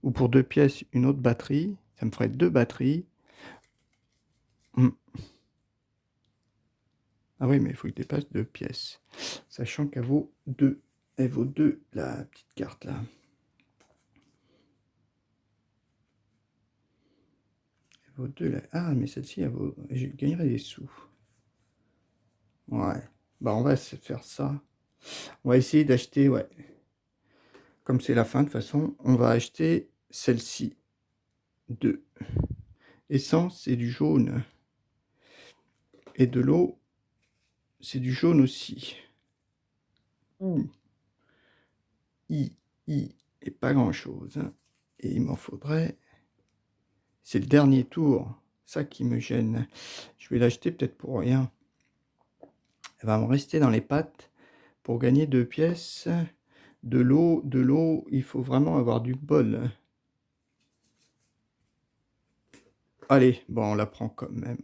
Ou pour 2 pièces, une autre batterie. Ça me ferait 2 batteries. Ah oui, mais il faut que je dépasse 2 pièces. Sachant qu'elle vaut 2. Elle vaut 2, la petite carte là. Elle vaut 2 là. Ah, mais celle-ci, elle vaut... Je gagnerai des sous. Ouais. Bah, on va faire ça. On va essayer d'acheter, ouais. Comme c'est la fin, de toute façon, on va acheter celle-ci. 2. Essence, c'est du jaune. Et de l'eau, c'est du jaune aussi. Et pas grand-chose. Et il m'en faudrait... C'est le dernier tour. Ça qui me gêne. Je vais l'acheter peut-être pour rien. Elle va me rester dans les pattes pour gagner 2 pièces. De l'eau, il faut vraiment avoir du bol. Allez, bon, on la prend quand même.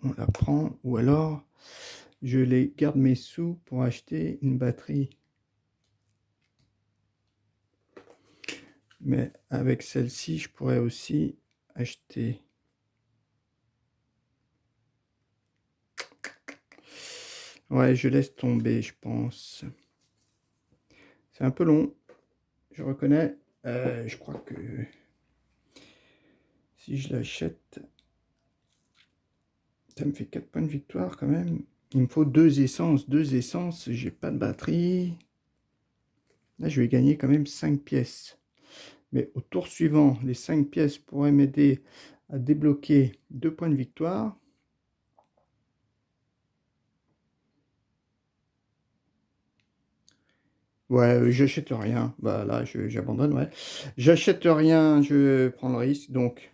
On la prend, ou alors, je les garde mes sous pour acheter une batterie. Mais avec celle-ci, je pourrais aussi acheter. Ouais, je laisse tomber, je pense. C'est un peu long, je reconnais. Je crois que si je l'achète, ça me fait 4 points de victoire quand même. Il me faut 2 essences. 2 essences, j'ai pas de batterie. Là, je vais gagner quand même 5 pièces. Mais au tour suivant, les 5 pièces pourraient m'aider à débloquer 2 points de victoire. Ouais, j'achète rien. Bah là, j'abandonne, ouais. J'achète rien, je prends le risque. Donc,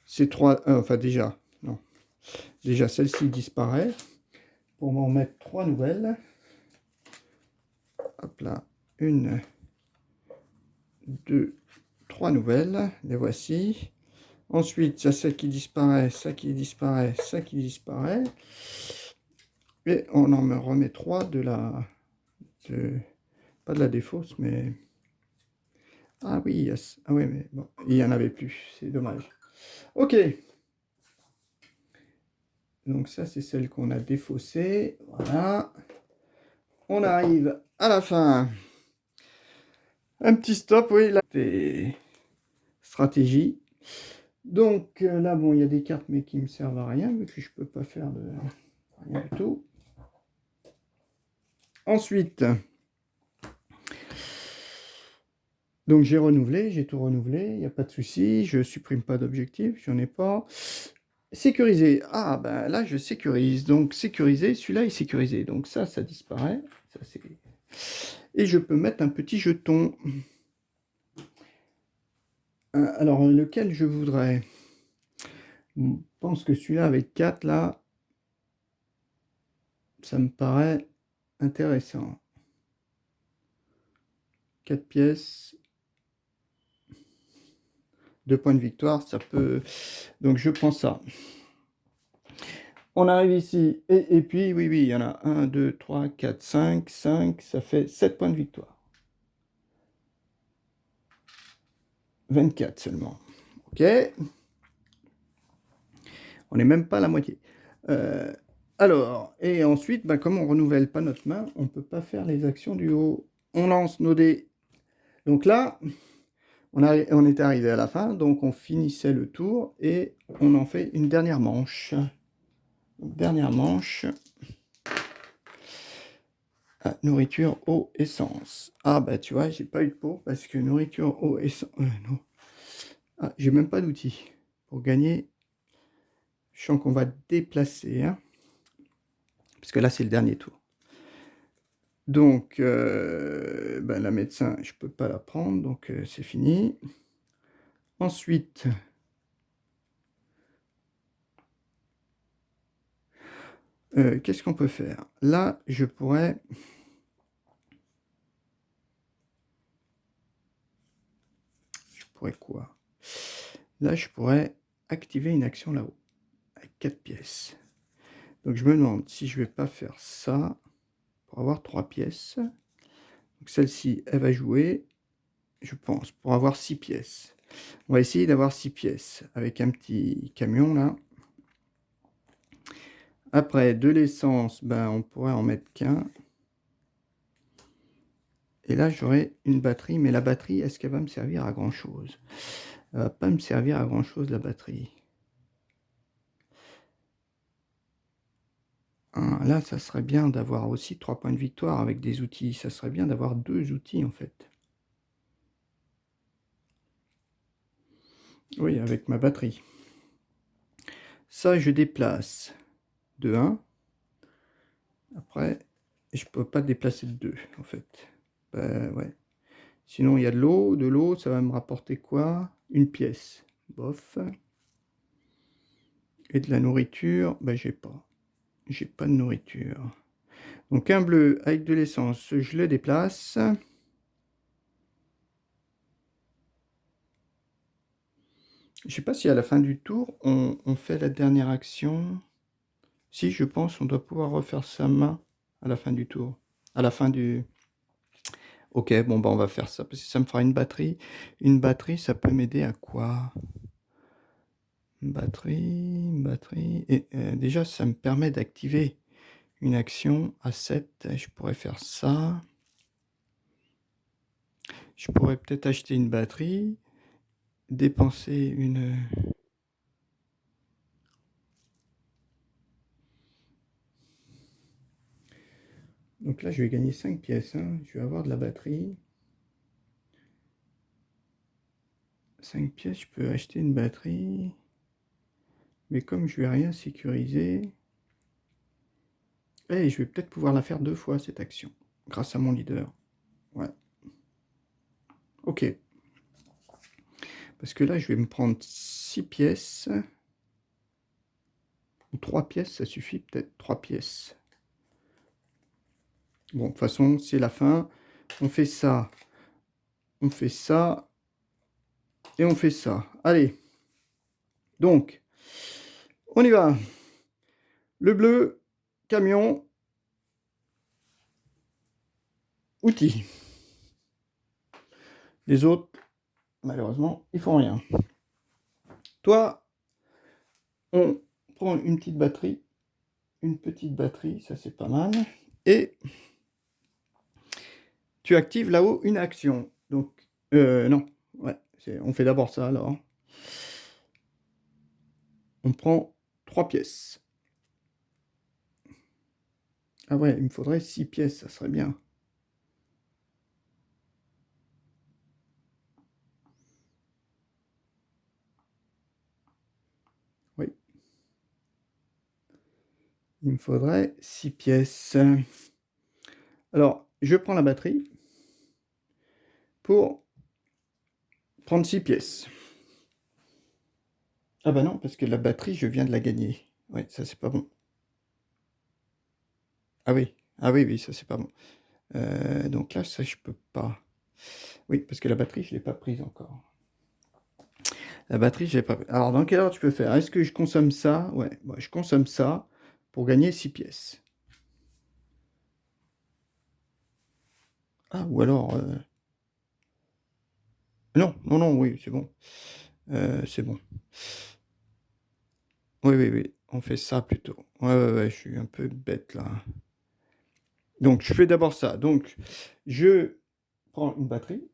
c'est 3... enfin, déjà, non. Déjà, celle-ci disparaît. Pour m'en mettre 3 nouvelles. Hop là. 1, 2, 3 nouvelles. Les voici. Ensuite, il y a celle qui disparaît, ça qui disparaît, ça qui disparaît. Et on en me remet 3 de la... pas de la défausse, mais... Ah oui, yes. Ah oui, mais bon, il n'y en avait plus. C'est dommage. Ok. Donc ça, c'est celle qu'on a défaussée. Voilà. On arrive à la fin. Un petit stop, oui, là, c'est stratégie. Donc là, bon, il y a des cartes, mais qui me servent à rien, vu que je peux pas faire de rien du tout. Ensuite, donc j'ai renouvelé, j'ai tout renouvelé, il n'y a pas de souci, je supprime pas d'objectif, j'en ai pas. Sécuriser, ah ben là je sécurise, donc sécuriser, celui-là est sécurisé, donc ça disparaît, ça c'est... Et je peux mettre un petit jeton. Alors lequel je voudrais? Je pense que celui-là avec 4 là, ça me paraît intéressant. 4 pièces, 2 points de victoire, ça peut... Donc je prends ça. On arrive ici, et puis, oui, il y en a 1, 2, 3, 4, 5, 5, ça fait 7 points de victoire. 24 seulement. Ok. On n'est même pas à la moitié. Alors, et ensuite, ben, comme on ne renouvelle pas notre main, on ne peut pas faire les actions du haut. On lance nos dés. Donc là, on était arrivé à la fin, donc on finissait le tour et on en fait une dernière manche. Donc, dernière manche. Ah, nourriture, eau, essence. Ah bah tu vois, j'ai pas eu de pot parce que nourriture, eau, essence... non. Ah, j'ai même pas d'outils pour gagner. Je sens qu'on va déplacer, hein, parce que là c'est le dernier tour. Donc, ben, la médecin, je peux pas la prendre, donc c'est fini. Ensuite, qu'est-ce qu'on peut faire? Là, je pourrais... quoi? Là, je pourrais activer une action là-haut, avec 4 pièces. Donc, je me demande si je vais pas faire ça pour avoir 3 pièces. Donc, celle-ci, elle va jouer, je pense, pour avoir 6 pièces. On va essayer d'avoir 6 pièces avec un petit camion, là. Après, de l'essence, ben, on pourrait en mettre qu'un. Et là, j'aurai une batterie, mais la batterie, est-ce qu'elle va me servir à grand-chose? Elle va pas me servir à grand-chose, la batterie. Là, ça serait bien d'avoir aussi 3 points de victoire avec des outils. Ça serait bien d'avoir 2 outils, en fait. Oui, avec ma batterie. Ça, je déplace de 1. Après, je peux pas déplacer de 2, en fait. Ouais. Sinon, il y a de l'eau. De l'eau, ça va me rapporter quoi? Une pièce. Bof. Et de la nourriture, ben, j'ai pas. J'ai pas de nourriture. Donc, un bleu avec de l'essence, je le déplace. Je sais pas si à la fin du tour, on fait la dernière action. Si, je pense, on doit pouvoir refaire sa main à la fin du tour. À la fin du... Ok, bon, bah on va faire ça, parce que ça me fera une batterie. Une batterie, ça peut m'aider à quoi? Une batterie... Et déjà, ça me permet d'activer une action à 7. Je pourrais faire ça. Je pourrais peut-être acheter une batterie, dépenser une... Donc là, je vais gagner 5 pièces. Hein. Je vais avoir de la batterie. 5 pièces, je peux acheter une batterie. Mais comme je vais rien sécuriser... Eh, je vais peut-être pouvoir la faire 2 fois, cette action. Grâce à mon leader. Ouais. Ok. Parce que là, je vais me prendre 6 pièces. Ou 3 pièces, ça suffit peut-être. 3 pièces. Bon, de toute façon, c'est la fin. On fait ça. On fait ça. Et on fait ça. Allez. Donc, on y va. Le bleu, camion, outils. Les autres, malheureusement, ils font rien. Toi, on prend une petite batterie. Une petite batterie, ça c'est pas mal. Et tu actives là-haut une action. Donc, non. Ouais, on fait d'abord ça alors. On prend 3 pièces. Ah ouais, il me faudrait 6 pièces, ça serait bien. Oui. Il me faudrait 6 pièces. Alors, je prends la batterie pour prendre 6 pièces. Ah bah non, parce que la batterie, je viens de la gagner. Oui, ça c'est pas bon. Ah oui, oui, ça c'est pas bon. Donc là, ça je peux pas. Oui, parce que la batterie, je l'ai pas prise encore. La batterie, je l'ai pas prise. Alors, dans quelle heure tu peux faire? Est-ce que je consomme ça? Ouais, moi, je consomme ça pour gagner 6 pièces. Ah, ou alors... Non, non, non, oui, c'est bon. C'est bon. Oui, oui, oui, on fait ça plutôt. Ouais, ouais, ouais, je suis un peu bête là. Donc, je fais d'abord ça. Donc, je prends une batterie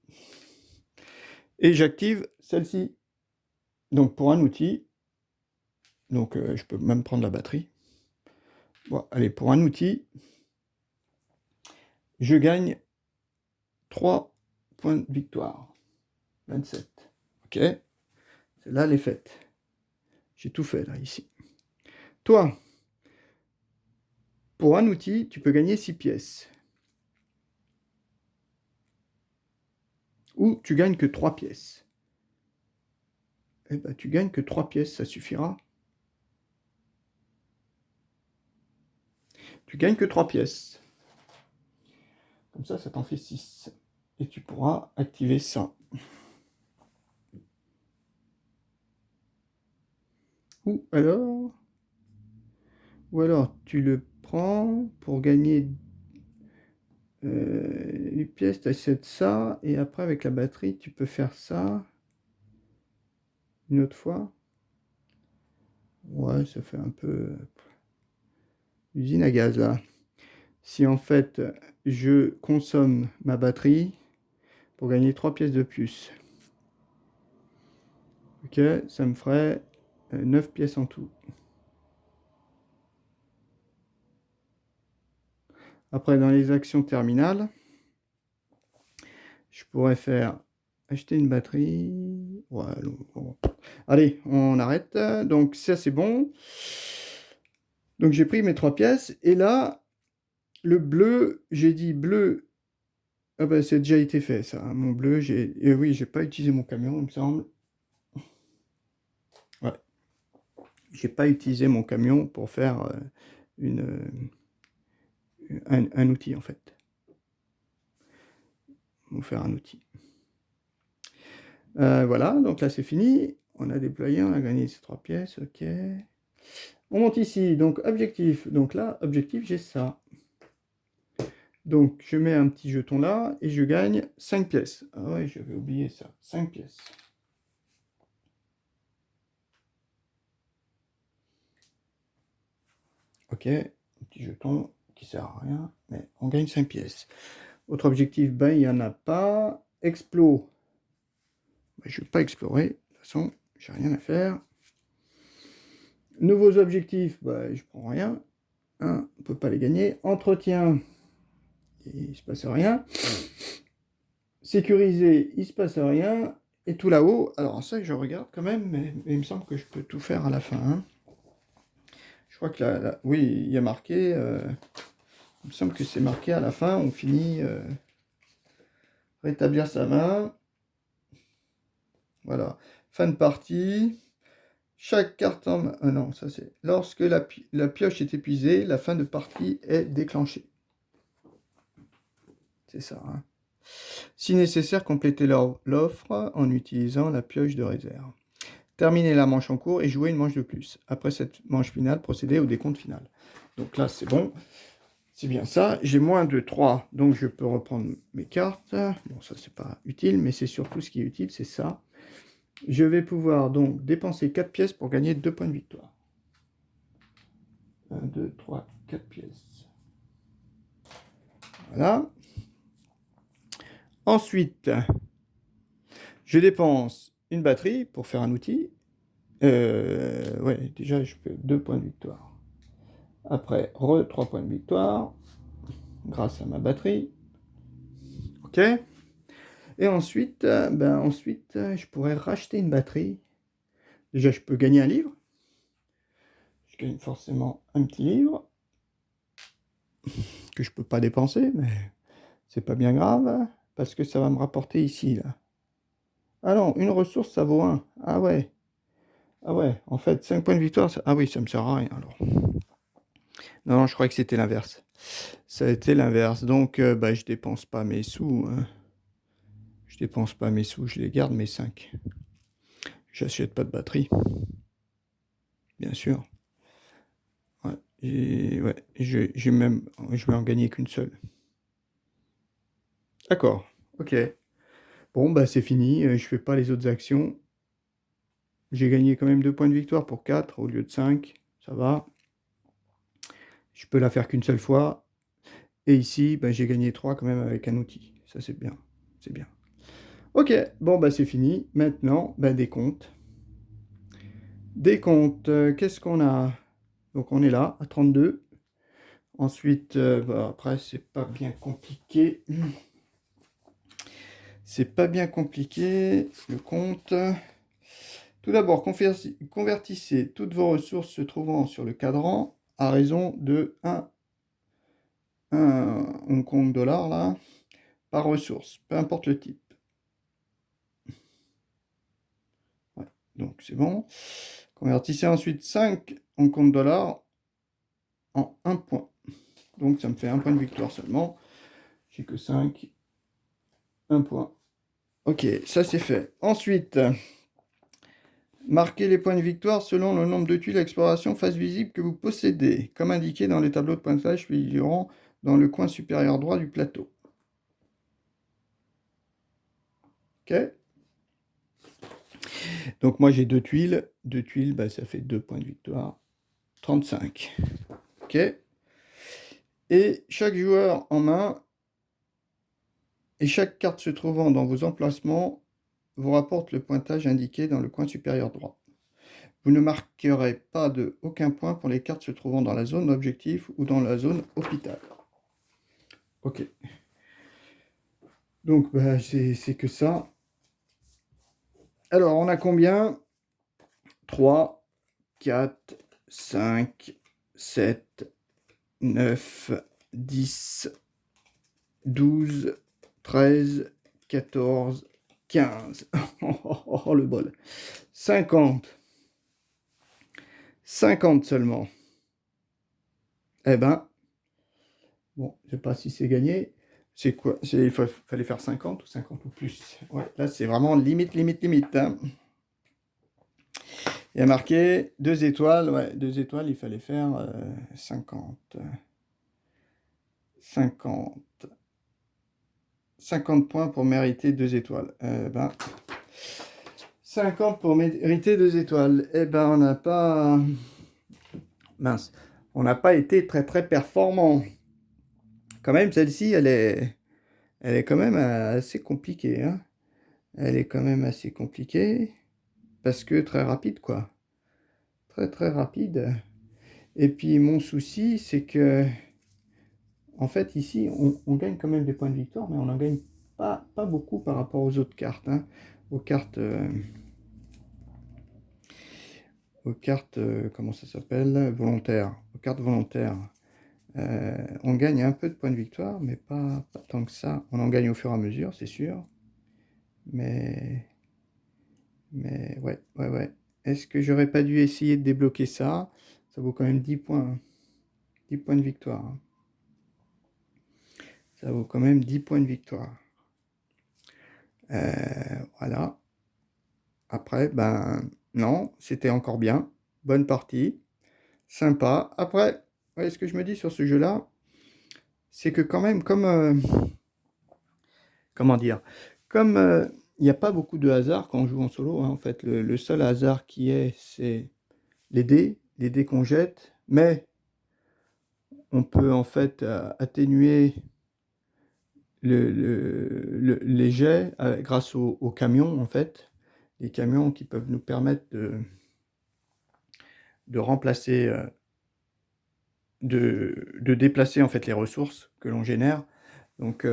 et j'active celle-ci. Donc, pour un outil, donc je peux même prendre la batterie. Bon, allez, pour un outil, je gagne 3 points de victoire. 27. Ok, celle-là, elle est faite. J'ai tout fait là, ici. Toi, pour un outil, tu peux gagner 6 pièces. Ou tu gagnes que 3 pièces. Eh ben, tu gagnes que 3 pièces, ça suffira. Tu gagnes que 3 pièces. Comme ça t'en fait 6. Et tu pourras activer ça. Ou alors tu le prends pour gagner une pièce, tu achètes ça, et après avec la batterie, tu peux faire ça une autre fois. Ouais, ça fait un peu usine à gaz là. Si en fait je consomme ma batterie pour gagner 3 pièces de plus. Ok, ça me ferait 9 pièces en tout. Après, dans les actions terminales, je pourrais faire acheter une batterie. Ouais, bon. Allez, on arrête. Donc ça, c'est bon. Donc j'ai pris mes 3 pièces. Et là, le bleu, j'ai dit bleu. Ah bah, c'est déjà été fait, ça. Mon bleu, oui, j'ai pas utilisé mon camion, il me semble. Ouais. J'ai pas utilisé mon camion pour faire un outil, en fait. Pour faire un outil. Voilà, donc là, c'est fini. On a déployé, on a gagné ces 3 pièces, ok. On monte ici, donc objectif. Donc là, objectif, j'ai ça. Donc je mets un petit jeton là et je gagne 5 pièces. Ah ouais, j'avais oublié ça. 5 pièces. Ok, un petit jeton qui sert à rien, mais on gagne 5 pièces. Autre objectif, ben il n'y en a pas. Explo. Ben, je ne vais pas explorer. De toute façon, j'ai rien à faire. Nouveaux objectifs, ben, je prends rien. Hein, on ne peut pas les gagner. Entretien, il ne se passe rien. Sécuriser, il ne se passe rien. Et tout là-haut, alors ça je regarde quand même, mais il me semble que je peux tout faire à la fin. Hein. Je crois que là, oui, il y a marqué, il me semble que c'est marqué à la fin, on finit rétablir sa main. Voilà, fin de partie. Chaque carte en main, non, ça c'est, lorsque la pioche est épuisée, la fin de partie est déclenchée. C'est ça, hein. Si nécessaire, complétez l'offre en utilisant la pioche de réserve. Terminez la manche en cours et jouez une manche de plus. Après cette manche finale, procédez au décompte final. Donc là, c'est bon. C'est bien ça. J'ai moins de 3, donc je peux reprendre mes cartes. Bon, ça, c'est pas utile, mais c'est surtout ce qui est utile, c'est ça. Je vais pouvoir donc dépenser 4 pièces pour gagner 2 points de victoire. 1, 2, 3, 4 pièces. Voilà. Ensuite, je dépense une batterie pour faire un outil. Ouais, déjà, je peux 2 points de victoire. Après, 3 points de victoire, grâce à ma batterie. Ok. Et ensuite, je pourrais racheter une batterie. Déjà, je peux gagner un livre. Je gagne forcément un petit livre que je peux pas dépenser, mais c'est pas bien grave parce que ça va me rapporter ici là. Ah non, une ressource ça vaut 1. Ah ouais. Ah ouais, en fait, 5 points de victoire, ah oui, ça me sert à rien alors. Non, je croyais que c'était l'inverse. Ça a été l'inverse. Donc, je dépense pas mes sous. Hein. Je dépense pas mes sous, je les garde mes 5. J'achète pas de batterie. Bien sûr. Ouais, je vais en gagner qu'une seule. D'accord, ok. Bon, bah c'est fini, je fais pas les autres actions. J'ai gagné quand même 2 points de victoire pour 4 au lieu de 5, ça va. Je peux la faire qu'une seule fois. Et ici, bah, j'ai gagné 3 quand même avec un outil. Ça c'est bien, c'est bien. Ok, bon bah c'est fini. Maintenant, bah, décompte. Décompte, qu'est-ce qu'on a? Donc on est là, à 32. Ensuite, après, c'est pas bien compliqué. C'est pas bien compliqué, le compte. Tout d'abord, convertissez toutes vos ressources se trouvant sur le cadran à raison de 1 Hong Kong dollar là, par ressource, peu importe le type. Ouais, donc c'est bon. Convertissez ensuite 5 Hong Kong dollars en 1 point. Donc ça me fait 1 point de victoire seulement. J'ai que 5. 1 point. Ok, ça c'est fait. Ensuite, marquez les points de victoire selon le nombre de tuiles d'exploration face visible que vous possédez, comme indiqué dans les tableaux de pointage figurant dans le coin supérieur droit du plateau. Ok. Donc moi j'ai 2 tuiles. 2 tuiles, bah, ça fait 2 points de victoire. 35. Ok. Et chaque joueur en main et chaque carte se trouvant dans vos emplacements vous rapporte le pointage indiqué dans le coin supérieur droit. Vous ne marquerez pas de aucun point pour les cartes se trouvant dans la zone objectif ou dans la zone hôpital. Ok. Donc bah, c'est que ça. Alors on a combien? 3, 4, 5, 7, 9, 10, 12, 13, 14, 15. Oh, le bol. 50. 50 seulement. Eh ben, bon, je sais pas si c'est gagné. C'est quoi? Il fallait faire 50 ou 50 ou plus. Ouais, là, c'est vraiment limite, limite, limite. Hein. Il y a marqué 2 étoiles. Ouais, 2 étoiles, il fallait faire 50. 50. 50 points pour mériter 2 étoiles. 50 pour mériter 2 étoiles. Eh ben, on n'a pas... Mince. On n'a pas été très très performant. Quand même, celle-ci, elle est quand même assez compliquée, hein. Elle est quand même assez compliquée. Parce que très rapide, quoi. Très très rapide. Et puis, mon souci, c'est que... En fait, ici, on gagne quand même des points de victoire, mais on n'en gagne pas beaucoup par rapport aux autres cartes, hein. Aux cartes... comment ça s'appelle? Volontaires. Aux cartes volontaires. On gagne un peu de points de victoire, mais pas tant que ça. On en gagne au fur et à mesure, c'est sûr. Mais ouais. Est-ce que j'aurais pas dû essayer de débloquer ça? Ça vaut quand même 10 points, hein. 10 points de victoire, hein. Ça vaut quand même 10 points de victoire. Voilà. Après, ben non, c'était encore bien. Bonne partie. Sympa. Après, ouais, ce que je me dis sur ce jeu-là, c'est que quand même, comment dire, comme il n'y a pas beaucoup de hasard quand on joue en solo, hein, en fait, le seul hasard qui est, c'est les dés qu'on jette, mais on peut en fait atténuer les jets grâce aux camions, en fait, les camions qui peuvent nous permettre de remplacer, de déplacer en fait les ressources que l'on génère. Donc,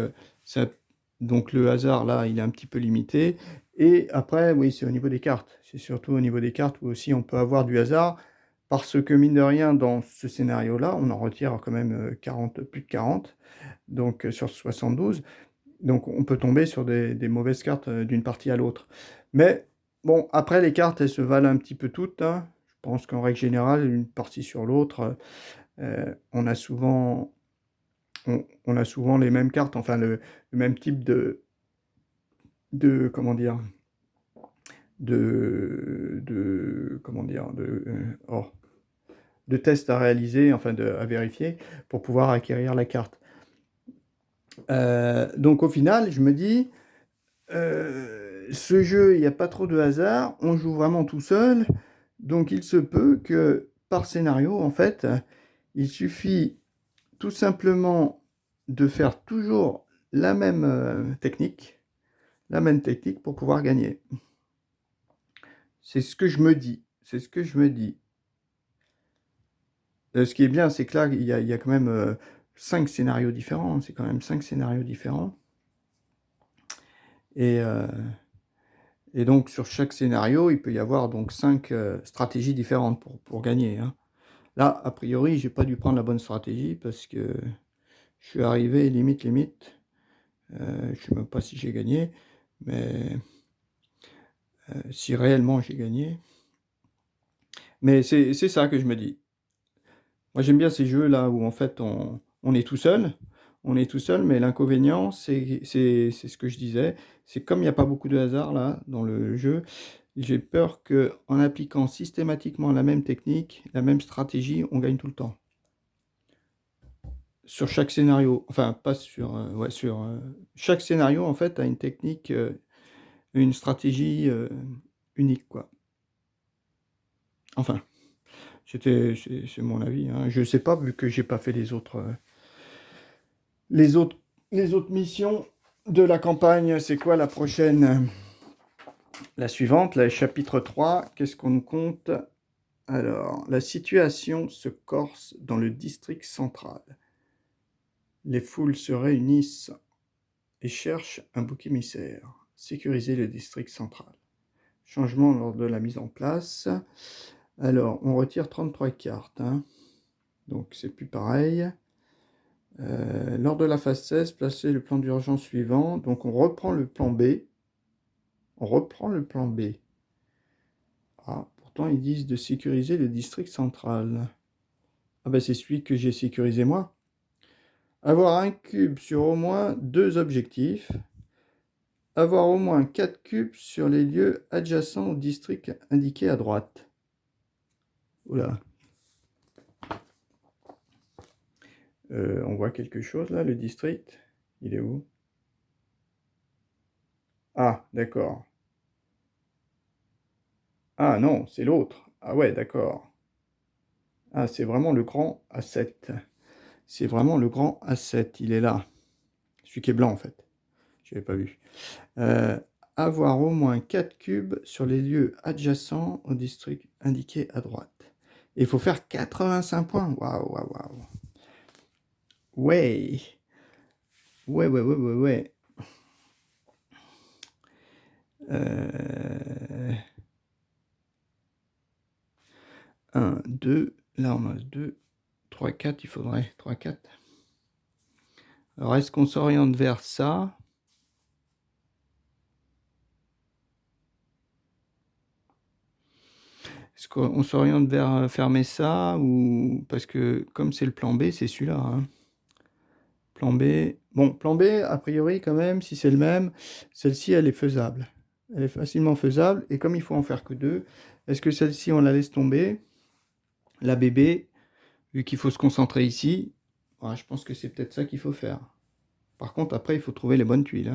donc le hasard là, il est un petit peu limité. Et après, oui, c'est au niveau des cartes. C'est surtout au niveau des cartes où aussi on peut avoir du hasard. Parce que mine de rien, dans ce scénario-là, on en retire quand même 40, plus de 40, donc sur 72. Donc on peut tomber sur des mauvaises cartes d'une partie à l'autre. Mais bon, après les cartes, elles se valent un petit peu toutes, hein. Je pense qu'en règle générale, une partie sur l'autre, on a souvent les mêmes cartes, enfin le même type de comment dire, comment dire, de tests à réaliser, enfin à vérifier pour pouvoir acquérir la carte. Donc au final, je me dis, ce jeu, il n'y a pas trop de hasard, on joue vraiment tout seul, donc il se peut que par scénario, en fait, il suffit tout simplement de faire toujours la même technique pour pouvoir gagner. C'est ce que je me dis. C'est ce que je me dis. Ce qui est bien, c'est que là, il y a quand même 5 scénarios différents. C'est quand même 5 scénarios différents. Et donc, sur chaque scénario, il peut y avoir donc 5 stratégies différentes pour gagner, hein. Là, a priori, j'ai pas dû prendre la bonne stratégie parce que je suis arrivé limite. Je sais même pas si j'ai gagné, mais si réellement j'ai gagné. Mais c'est ça que je me dis. Moi, j'aime bien ces jeux-là où en fait on est tout seul. On est tout seul, mais l'inconvénient, c'est ce que je disais, c'est comme il n'y a pas beaucoup de hasard là dans le jeu, j'ai peur que en appliquant systématiquement la même technique, la même stratégie, on gagne tout le temps. Sur chaque scénario, enfin pas sur, ouais, sur chaque scénario en fait a une technique, une stratégie unique quoi. Enfin, c'est mon avis, hein. Je sais pas vu que j'ai pas fait les autres, les autres missions de la campagne. C'est quoi la prochaine? La suivante, le chapitre 3, qu'est-ce qu'on nous compte? Alors, la situation se corse dans le district central. Les foules se réunissent et cherchent un bouc émissaire. Sécuriser le district central. Changement lors de la mise en place. Alors, on retire 33 cartes, hein. Donc, c'est plus pareil. Lors de la phase 16, placez le plan d'urgence suivant. Donc, on reprend le plan B. On reprend le plan B. Ah, pourtant, ils disent de sécuriser le district central. Ah ben, c'est celui que j'ai sécurisé moi. Avoir un cube sur au moins 2 objectifs. Avoir au moins 4 cubes sur les lieux adjacents au district indiqué à droite. Oula. On voit quelque chose là, le district. Il est où? Ah, d'accord. Ah non, c'est l'autre. Ah ouais, d'accord. Ah, c'est vraiment le grand A7. C'est vraiment le grand A7. Il est là. Celui qui est blanc en fait. Je n'avais pas vu. Euh, Avoir au moins 4 cubes sur les lieux adjacents au district indiqué à droite. Et il faut faire 85 points. Waouh, waouh, waouh. Ouais. Ouais, ouais, ouais, ouais, ouais. 1, 2. Là, on a 2, 3, 4. Il faudrait 3, 4. Alors, est-ce qu'on s'oriente vers ça? Est-ce qu'on s'oriente vers fermer ça ou parce que comme c'est le plan B, c'est celui-là, hein. Plan B. Bon, plan B, a priori, quand même, si c'est le même, celle-ci, elle est faisable. Elle est facilement faisable. Et comme il faut en faire que 2, est-ce que celle-ci, on la laisse tomber? La bébé, vu qu'il faut se concentrer ici, ouais, je pense que c'est peut-être ça qu'il faut faire. Par contre, après, il faut trouver les bonnes tuiles,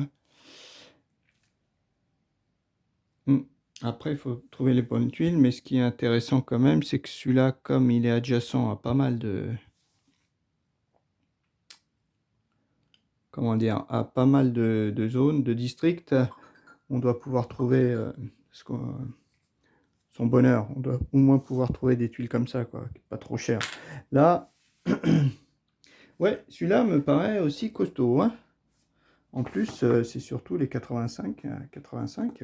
hein. Après, il faut trouver les bonnes tuiles, mais ce qui est intéressant quand même, c'est que celui-là, comme il est adjacent à pas mal de... Comment dire, à pas mal de zones, de districts, on doit pouvoir trouver son bonheur. On doit au moins pouvoir trouver des tuiles comme ça, quoi, pas trop cher. Là, ouais, celui-là me paraît aussi costaud, hein. En plus, c'est surtout les 85. 85,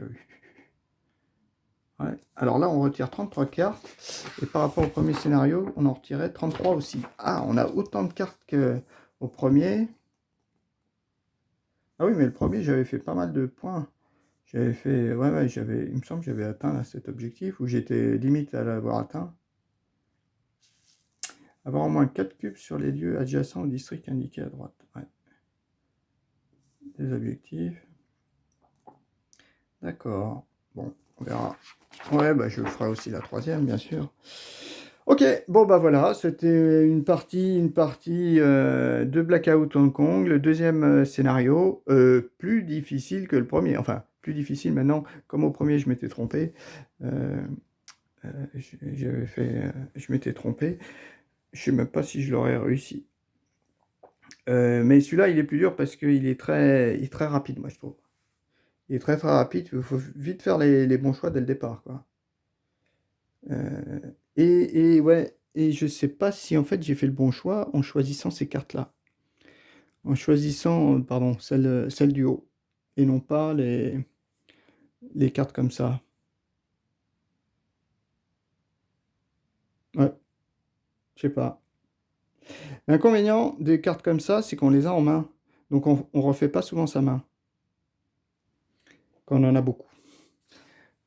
ouais. Alors là, on retire 33 cartes. Et par rapport au premier scénario, on en retirait 33 aussi. Ah, on a autant de cartes qu'au premier. Ah oui, mais le premier, j'avais fait pas mal de points. J'avais fait... Ouais, ouais, il me semble que j'avais atteint là, cet objectif, où j'étais limite à l'avoir atteint. Avoir au moins 4 cubes sur les lieux adjacents au district indiqué à droite. Ouais. Des objectifs. D'accord. Bon, on verra. Ouais, bah, je ferai aussi la troisième, bien sûr. Ok, bon bah voilà, c'était une partie de Blackout Hong Kong, le deuxième scénario, plus difficile que le premier, enfin, plus difficile maintenant, comme au premier je m'étais trompé, je m'étais trompé, je sais même pas si je l'aurais réussi. Mais celui-là, il est plus dur parce qu'il est il est très rapide, moi je trouve. Il est très très rapide, il faut vite faire les bons choix dès le départ, quoi. Ouais, et je sais pas si en fait j'ai fait le bon choix en choisissant ces cartes-là. En choisissant, pardon, celle du haut. Et non pas les cartes comme ça. Ouais, je sais pas. L'inconvénient des cartes comme ça, c'est qu'on les a en main. Donc on refait pas souvent sa main. Quand on en a beaucoup.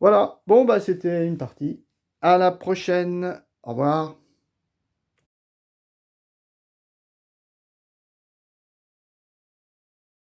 Voilà. Bon, bah c'était une partie. À la prochaine. Au revoir.